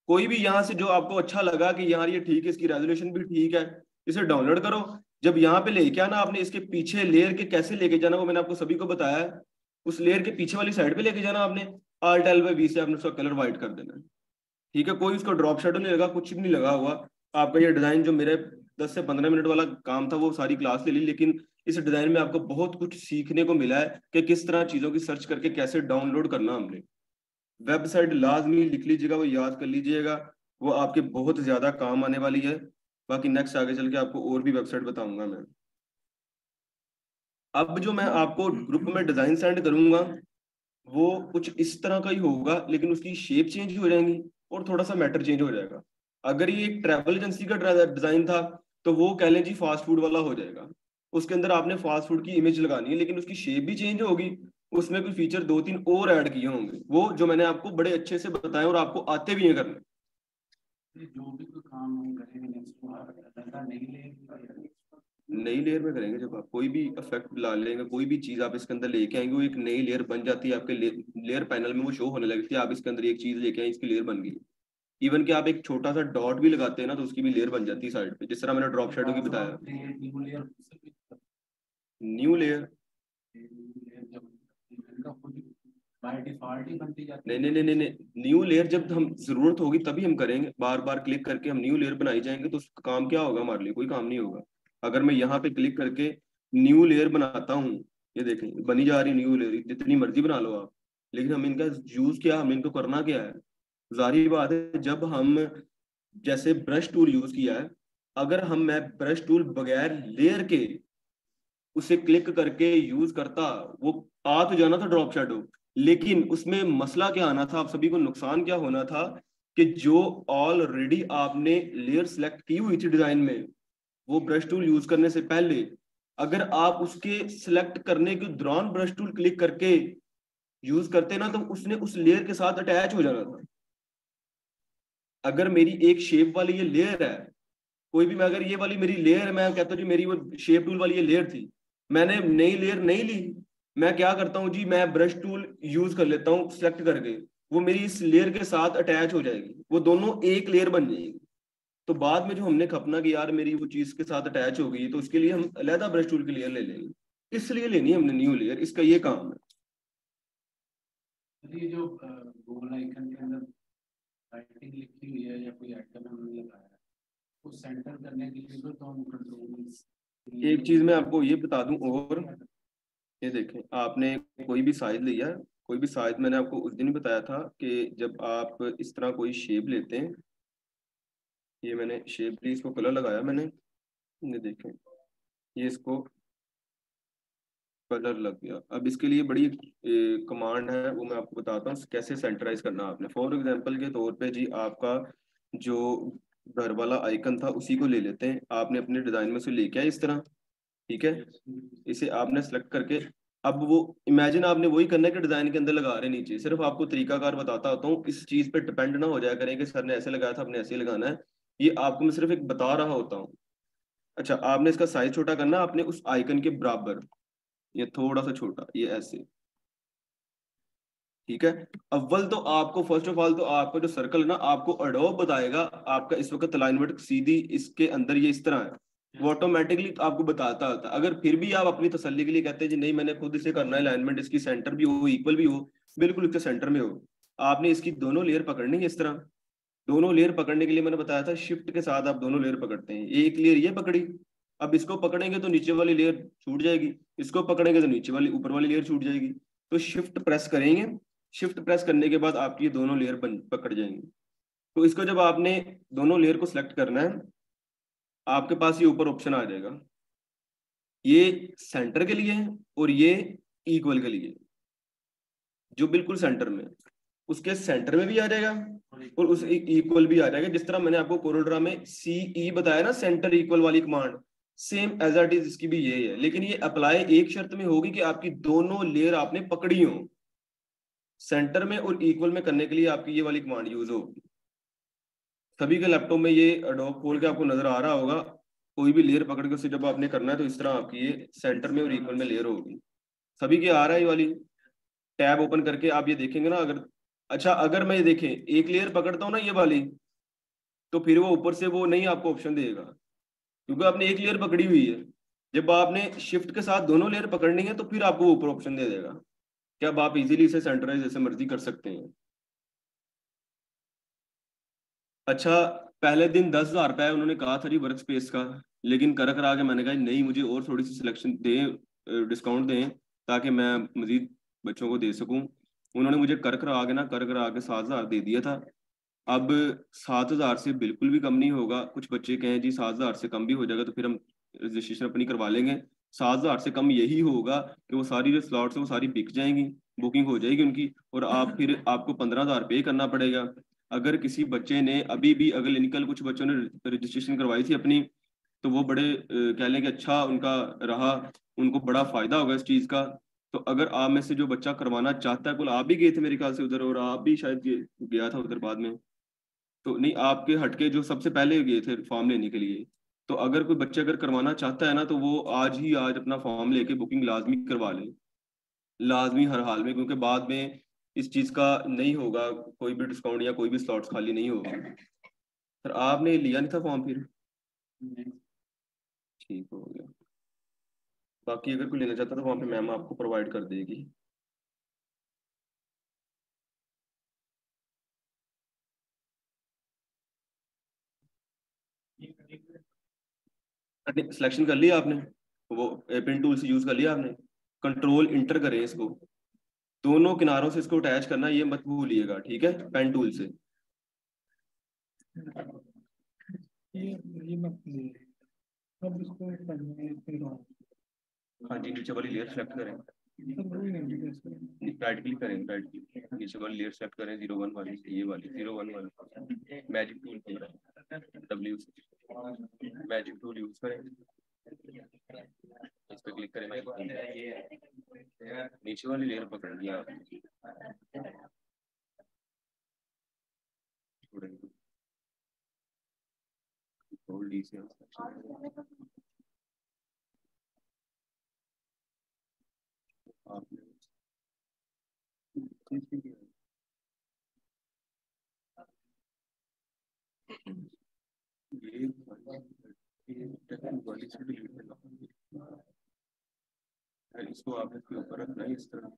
A: कोई भी यहाँ से जो आपको अच्छा लगा कि यार ये ठीक है, इसकी रेजोल्यूशन भी ठीक है, इसे डाउनलोड करो। जब यहाँ पे लेके आना आपने, इसके पीछे लेयर के कैसे लेके जाना वो मैंने आपको सभी को बताया है। उस लेयर के पीछे वाली साइड पे लेके जाना आपने, Alt+V से आपने उसका कलर व्हाइट कर देना है। ठीक है, कोई उसका ड्रॉप शेडो नहीं लगा, कुछ भी नहीं लगा हुआ। आपका ये डिजाइन जो मेरे 10 से 15 मिनट वाला काम था वो सारी क्लास ले ली, लेकिन इस डिजाइन में आपको बहुत कुछ सीखने को मिला है कि किस तरह चीजों की सर्च करके कैसे डाउनलोड करना हमने। वेबसाइट लाजमी लिख लीजिएगा, वो याद कर लीजिएगा, वो आपके बहुत ज्यादा काम आने वाली है। बाकी नेक्स्ट आगे चल के आपको और भी वेबसाइट बताऊंगा मैं। अब जो मैं आपको ग्रुप में डिजाइन सेंड करूंगा वो कुछ इस तरह का ही होगा, लेकिन उसकी शेप चेंज हो जाएंगी और थोड़ा सा मैटर चेंज हो जाएगा। अगर ये एक ट्रैवल एजेंसी का डिजाइन था तो वो कह लें जी फास्ट फूड वाला हो जाएगा। उसके अंदर आपने फास्ट फूड की इमेज लगानी है, लेकिन उसकी शेप भी चेंज होगी, उसमें कोई फीचर 2-3 और ऐड किए होंगे, वो जो मैंने आपको बड़े अच्छे से बताया और आपको आते भी हैं करने।
B: ये जो भी कोई काम हम करेंगे नेक्स्ट वो नहीं लेंगे।
A: नई लेयर में करेंगे, जब आप कोई भी इफेक्ट ला लेंगे, कोई भी चीज आप इसके अंदर लेके आएंगे, वो एक नई लेयर बन जाती है आपके लेयर पैनल में, वो शो होने लगती है। आप इसके अंदर एक चीज लेके आए, इसकी लेयर बन गई। इवन कि आप एक छोटा सा डॉट भी लगाते हैं ना तो उसकी भी लेयर बन जाती है साइड पे, जिस तरह मैंने ड्रॉप शेडो की बताया। न्यू लेयर
B: बाय डिफॉल्ट ही बनती जाती
A: नहीं
B: है।
A: नहीं नहीं नहीं नहीं, न्यू लेयर जब हम जरूरत होगी तभी हम करेंगे, बार बार क्लिक करके हम न्यू लेयर बनाई जाएंगे तो उसका काम क्या होगा, हमारे लिए कोई काम नहीं होगा। अगर मैं यहाँ पे क्लिक करके न्यू लेयर बनाता हूँ, ये देखें बनी जा रही न्यू लेयर, जितनी मर्जी बना लो आप, लेकिन हम इनका यूज क्या, हम इनको करना क्या है। जाहिर बात है जब हम जैसे ब्रश टूल यूज किया है, अगर हम मैं ब्रश टूल बगैर लेयर के उसे क्लिक करके यूज करता, वो आ तो जाना था ड्रॉप शैडो, लेकिन उसमें मसला क्या आना था, आप सभी को नुकसान क्या होना था कि जो ऑलरेडी आपने लेयर सेलेक्ट की हुई थी डिजाइन में, वो ब्रश टूल यूज करने से पहले अगर आप उसके सिलेक्ट करने के दौरान ब्रश टूल क्लिक करके यूज करते ना तो उसने उस लेयर के साथ अटैच हो जाना था। अगर मेरी एक शेप वाली ये लेयर है, कोई भी मैं अगर ये वाली मेरी लेयर है, मैं कहता हूँ जी मेरी वो शेप टूल वाली ये लेयर थी, मैंने नई लेयर नहीं ली, मैं क्या करता हूँ जी, मैं ब्रश टूल यूज कर लेता हूँ सिलेक्ट करके, वो मेरी इस लेयर के साथ अटैच हो जाएगी, वो दोनों एक लेयर बन जाएगी। तो बाद में जो हमने खपना कि यार मेरी वो चीज के साथ अटैच हो गई, तो उसके लिए हम अलहदा ब्रश टूल की लेयर ले लेंगे, इसलिए लेनी है हमने न्यू लेयर, इसका ये काम है।
B: ये जो गोल आइकन के अंदर राइटिंग लिखी हुई है या कोई आइकन हमने लगाया है, वो सेंटर करने के लिए तो हम कंट्रोल
A: एक चीज मैं आपको ये बता दूं और, ये देखें आपने कोई भी साइज लिया, कोई भी साइज मैंने आपको उस दिन ही बताया था कि जब आप इस तरह कोई शेप लेते हैं ये मैंने शेपली इसको कलर लगाया मैंने, ये देखें, ये इसको कलर लग गया। अब इसके लिए बड़ी कमांड है, वो मैं आपको बताता हूँ कैसे सेंटराइज करना है आपने। फॉर एग्जांपल के तौर पे जी, आपका जो घर वाला आइकन था उसी को ले लेते हैं, आपने अपने डिजाइन में से लेके आए इस तरह, ठीक है। इसे आपने सेलेक्ट करके, अब वो इमेजिन आपने वही करना है कि डिजाइन के अंदर लगा रहे हैं नीचे, सिर्फ आपको तरीकाकार बताता होता हूँ, इस चीज पे डिपेंड ना हो जाया करें कि सर ने ऐसे लगाया था आपने ऐसे ही लगाना है, ये आपको मैं सिर्फ एक बता रहा होता हूँ। अच्छा, आपने इसका साइज छोटा करना, आपने उस आइकन के बराबर, ये थोड़ा सा छोटा, ये ऐसे, ठीक है। अव्वल तो आपको, फर्स्ट ऑफ ऑल तो आपका जो सर्कल है ना, आपको एडोब बताएगा आपका इस वक्त अलाइनमेंट सीधी इसके अंदर ये इस तरह है, वो ऑटोमेटिकली आपको बताता होता है। अगर फिर भी आप अपनी तसल्ली के लिए कहते हैं जी नहीं मैंने खुद इसे करना है, अलाइनमेंट इसकी सेंटर भी हो, इक्वल भी हो, बिल्कुल इसके सेंटर में हो, आपने इसकी दोनों लेयर पकड़नी है इस तरह। दोनों लेयर पकड़ने के लिए मैंने बताया था शिफ्ट के साथ आप दोनों लेयर पकड़ते हैं, एक लेयर ये पकड़ी, अब इसको पकड़ेंगे तो नीचे वाली लेयर छूट जाएगी, इसको पकड़ेंगे तो नीचे वाली ऊपर वाली लेयर छूट जाएगी। तो शिफ्ट प्रेस करेंगे, शिफ्ट प्रेस करने के बाद आपकी ये दोनों लेयर पकड़ जाएंगी। तो इसको जब आपने दोनों लेयर को सिलेक्ट करना है, आपके पास ये ऊपर ऑप्शन आ जाएगा, ये सेंटर के लिए है और ये इक्वल के लिए, जो बिल्कुल सेंटर में है, उसके सेंटर में भी आ जाएगा और उस इक्वल भी आ जाएगा। जिस तरह मैंने आपको कोरोड्रा में सी ई बताया ना, सेंटर इक्वल वाली command, same as it is इसकी भी यही है, लेकिन ये अप्लाई एक शर्त में होगी कि आपकी दोनों लेयर आपने पकड़ी हो, सेंटर में और इक्वल में करने के लिए आपकी ये वाली कमांड यूज होगी। सभी के लैपटॉप में ये एडोब खोल के आपको नजर आ रहा होगा, कोई भी लेयर पकड़ के उसे जब आपने करना है तो इस तरह आपकी ये सेंटर में और इक्वल में लेयर होगी। सभी के आ रहा है ये वाली, टैब ओपन करके आप ये देखेंगे ना अगर, अच्छा अगर मैं ये देखें एक लेयर पकड़ता हूँ ना ये वाली, तो फिर वो ऊपर से वो नहीं आपको ऑप्शन देगा, क्योंकि आपने एक लेयर पकड़ी हुई है। जब आपने शिफ्ट के साथ दोनों लेयर पकड़नी है तो फिर आपको ऊपर ऑप्शन दे देगा कि अब आप इजीली इसे सेंटराइज जैसे मर्जी कर सकते हैं। अच्छा, पहले दिन 10,000 रुपये उन्होंने कहा था जी वर्क स्पेस का, लेकिन कर करा के मैंने कहा नहीं मुझे और थोड़ी सी सिलेक्शन दें, डिस्काउंट दें ताकि मैं मजीद बच्चों को दे सकूं। उन्होंने मुझे कर करा के 7,000 दे दिया था। अब 7,000 से बिल्कुल भी कम नहीं होगा। कुछ बच्चे कहें जी 7,000 से कम भी हो जाएगा तो फिर हम रजिस्ट्रेशन अपनी करवा लेंगे। 7,000 से कम यही होगा कि वो सारी जो स्लॉट्स है वो सारी बिक जाएंगी, बुकिंग हो जाएगी उनकी, और आप फिर आपको 15,000 पे करना पड़ेगा। अगर किसी बच्चे ने अभी भी, अगर इनकल कुछ बच्चों ने रजिस्ट्रेशन करवाई थी अपनी, तो वो बड़े कह लें कि अच्छा उनका रहा, उनको बड़ा फायदा होगा इस चीज़ का। तो अगर आप में से जो बच्चा करवाना चाहता है, कुल आप भी गए थे मेरे ख्याल से उधर, और आप भी शायद गया था उधर बाद में, तो नहीं आपके हटके जो सबसे पहले गए थे फॉर्म लेने के लिए। तो अगर कोई बच्चा अगर करवाना चाहता है ना, तो वो आज ही आज अपना फॉर्म लेके बुकिंग लाजमी करवा ले, लाजमी हर हाल में, क्योंकि बाद में इस चीज़ का नहीं होगा, कोई भी डिस्काउंट या कोई भी स्लॉट्स खाली नहीं होगा। सर आपने लिया नहीं था फॉर्म फिर? ठीक हो गया। बाकी अगर कोई लेना चाहता है तो वहाँ पे मैम आपको प्रोवाइड कर देगी। सिलेक्शन कर लिया आपने, वो पेन टूल से यूज कर लिया आपने, कंट्रोल इंटर करें इसको, दोनों किनारों से इसको अटैच करना, ये मत भूलिएगा, ठीक है, पेन टूल से।
B: ये मत अब इसको करना है फिर
A: हाँ जी, नीचे वाली लेयर सेलेक्ट करें, राइट क्लिक करें, राइट क्लिक, नीचे वाली लेयर सेलेक्ट करें, 01 वाली, ये वाली 01 वाली, magic tool W, magic tool use करें, इस पे क्लिक करें, नीचे वाली लेयर पकड़ लिया आपने, कंट्रोल डी से आपने वाली से डिलीट करना, इसको आपने इसके ऊपर रखना है इस तरह,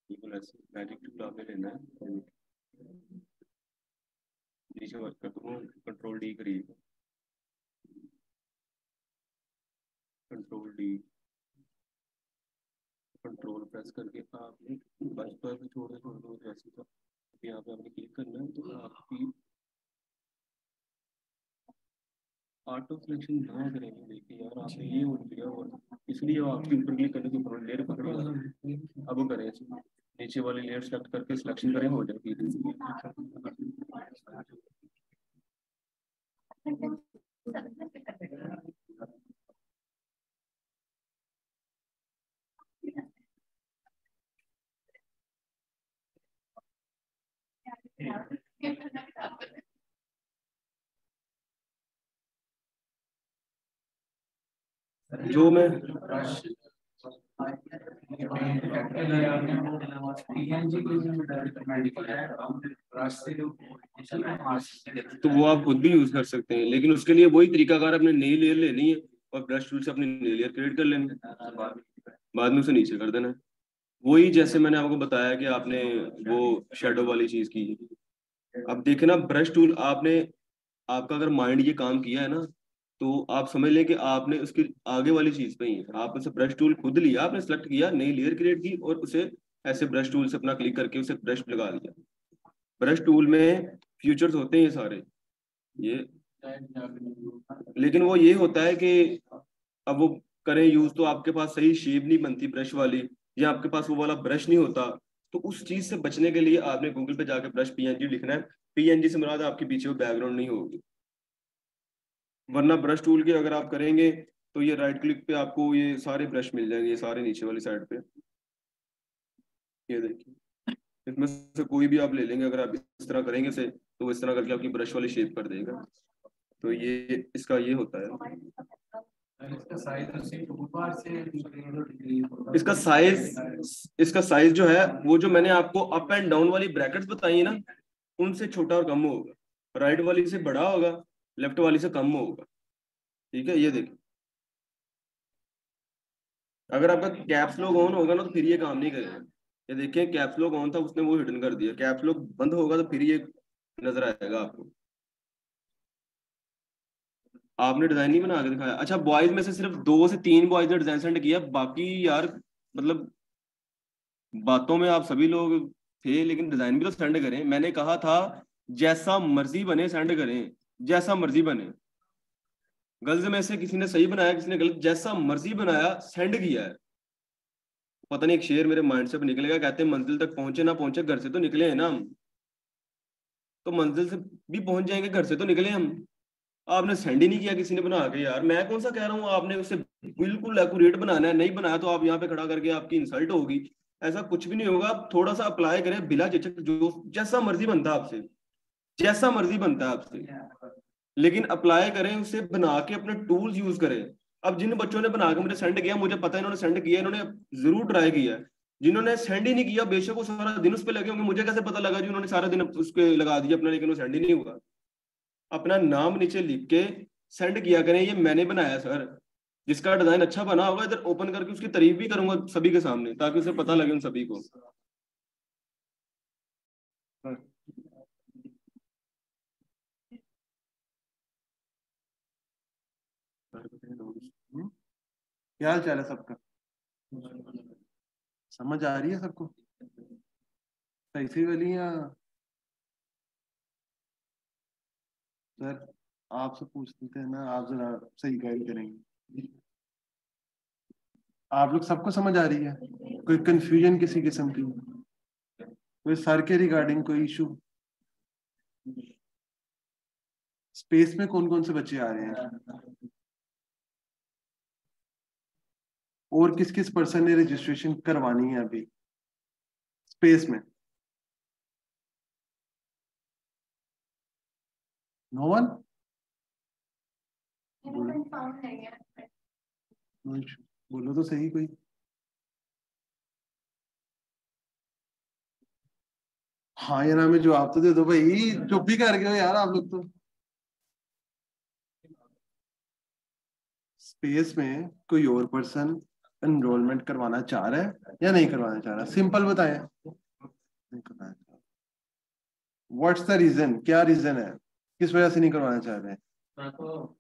A: बिल्कुल ऐसे मैजिक टूल आपने लेना है, नीचे वर्क कर दूँ, कंट्रोल डी करिए, कंट्रोल डी, कंट्रोल प्रेस करके आपने बस पर छोड़ दो, छोड़ दो जैसे, तो यहाँ पे आपने क्लिक करना है तो आपकी ऑटो सिलेक्शन ना करेंगे, देखिए यार आपने ये उठ लिया और इसलिए वो आपके ऊपर क्लिक करने के ऊपर लेयर पकड़ लिया। अब वो करें नीचे वाली लेयर सेलेक्ट करके सिलेक्शन करें, हो जाएगी। जो मैं तो वो आप खुद भी यूज कर सकते हैं, लेकिन उसके लिए वही तरीकाकार अपने नई लेयर लेनी है और ब्रश टूल से अपनी नई लेयर क्रिएट कर लेनी है, बाद में उसे नीचे कर देना है। वही जैसे मैंने आपको बताया कि आपने वो शेडो वाली चीज की। अब देखे ना ब्रश टूल आपने, आपका अगर माइंड ये काम किया है ना, तो आप समझ लें कि आपने उसकी आगे वाली चीज पे ही है। आपने उसे ब्रश टूल खुद लिया, आपने सेलेक्ट किया, नई लेयर क्रिएट की और उसे ऐसे ब्रश टूल से अपना क्लिक करके उसे ब्रश लगा दिया। ब्रश टूल में फीचर्स होते हैं ये सारे, ये लेकिन वो ये होता है कि अब वो करें यूज तो आपके पास सही शेप नहीं बनती ब्रश वाली, या आपके पास वो वाला ब्रश नहीं होता। तो उस चीज से बचने के लिए आपने गूगल पे जाके ब्रश पीएनजी लिखना है। पीएनजी से मुराद आपके पीछे वो बैकग्राउंड नहीं होगी। वरना ब्रश टूल के अगर आप करेंगे तो ये राइट क्लिक पे आपको ये सारे ब्रश मिल जाएंगे, ये सारे नीचे वाली साइड पे। ये देखिए, इसमें से कोई भी आप ले लेंगे, अगर आप इस तरह करेंगे से तो वो इस तरह करके आपकी ब्रश वाली शेप कर देगा। तो ये इसका ये होता है। इसका साइज जो है वो जो मैंने आपको अप एंड डाउन वाली ब्रैकेट्स बताई है ना, उनसे छोटा और कम होगा। राइट वाली से बड़ा होगा, लेफ्ट वाली से कम होगा। ठीक है, ये देखिए, अगर आपका कैप्स लॉक ऑन होगा ना तो फिर ये काम नहीं करेगा। ये देखिए कैप्स लॉक ऑन था, उसने वो हिडन कर दिया। कैप्स लॉक बंद होगा तो फिर ये नजर आएगा आपको। आपने डिजाइन नहीं बना के दिखाया? अच्छा, बॉयज में से सिर्फ 2 से 3 बॉयज ने डिजाइन सेंड किया, बाकी यार मतलब बातों में आप सभी लोग थे, लेकिन डिजाइन भी तो सेंड करें। मैंने कहा था जैसा मर्जी बने सेंड करें, जैसा मर्जी बने। गर्ल्स में से किसी ने सही बनाया, किसी ने गलत, जैसा मर्जी बनाया सेंड किया है। पता नहीं एक शेर मेरे माइंड से निकलेगा, कहते हैं मंजिल तक पहुंचे ना पहुंचे घर से तो निकले हैं ना हम। तो मंजिल से भी पहुंच जाएंगे, घर से तो निकले हम। आपने सेंड ही नहीं किया किसी ने बना के। यार मैं कौन सा कह रहा हूँ आपने उसे बिल्कुल एक्यूरेट बनाना है, नहीं बनाया तो आप यहाँ पे खड़ा करके आपकी इंसल्ट होगी। ऐसा कुछ भी नहीं होगा। आप थोड़ा सा अप्लाई करें बिला झिझक, जो जैसा मर्जी बनता है आपसे, जैसा मर्जी बनता है आपसे, लेकिन अप्लाई करें उसे, बना के अपने टूल्स यूज करें। अब जिन बच्चों ने बना के मुझे सेंड किया, मुझे पता है इन्होंने सेंड किया, इन्होंने जरूर ट्राई किया है। जिन्होंने सेंड ही नहीं किया, बेशक वो सारा दिन उस पर लगे होंगे, मुझे कैसे पता लगा जी उन्होंने सारा दिन उस पर लगा दिया अपना, लेकिन वो सेंड ही नहीं हुआ। अपना नाम नीचे लिख के सेंड किया करें, ये मैंने बनाया सर। जिसका डिजाइन अच्छा बना होगा इधर ओपन करके उसकी तारीफ भी करूंगा सभी के सामने, ताकि उसे पता लगे उन सभी को।
C: क्या हाल चाल है सबका? समझ आ रही है सबको? सही सी वाली या सर आपसे पूछ लेते हैं ना, आप जरा सही गाइड करेंगे। आप लोग सबको समझ आ रही है? कोई कंफ्यूजन किसी किस्म की? कोई सर के रिगार्डिंग कोई इशू? स्पेस में कौन कौन से बच्चे आ रहे हैं और किस किस पर्सन ने रजिस्ट्रेशन करवानी है अभी स्पेस में? No one? बोलो तो सही कोई। हाँ या ना में जवाब तो दे दो भाई, चुप भी कर गए हो यार आप लोग तो। स्पेस में कोई और पर्सन एनरोलमेंट करवाना चाह रहा है या नहीं करवाना चाह रहा? सिंपल बताएं। नहीं करवाना चाह रहा। What's the reason? क्या रीजन है, किस वजह से नहीं करवाना चाह रहे हैं?
E: मैं तो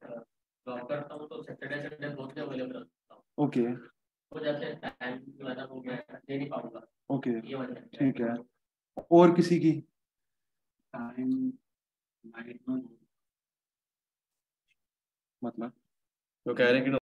E: जॉब करता हूँ तो सैटरडे संडे बहुत अवेलेबल रहता हूँ।
C: ओके
E: हो जाते हैं, टाइम ज्यादा हो गया, दे नहीं पाऊंगा।
C: ओके
E: ये वजह है।
C: ठीक है। और किसी की?
B: टाइम नाइट में
C: मतलब
A: तो कह रहे हैं कि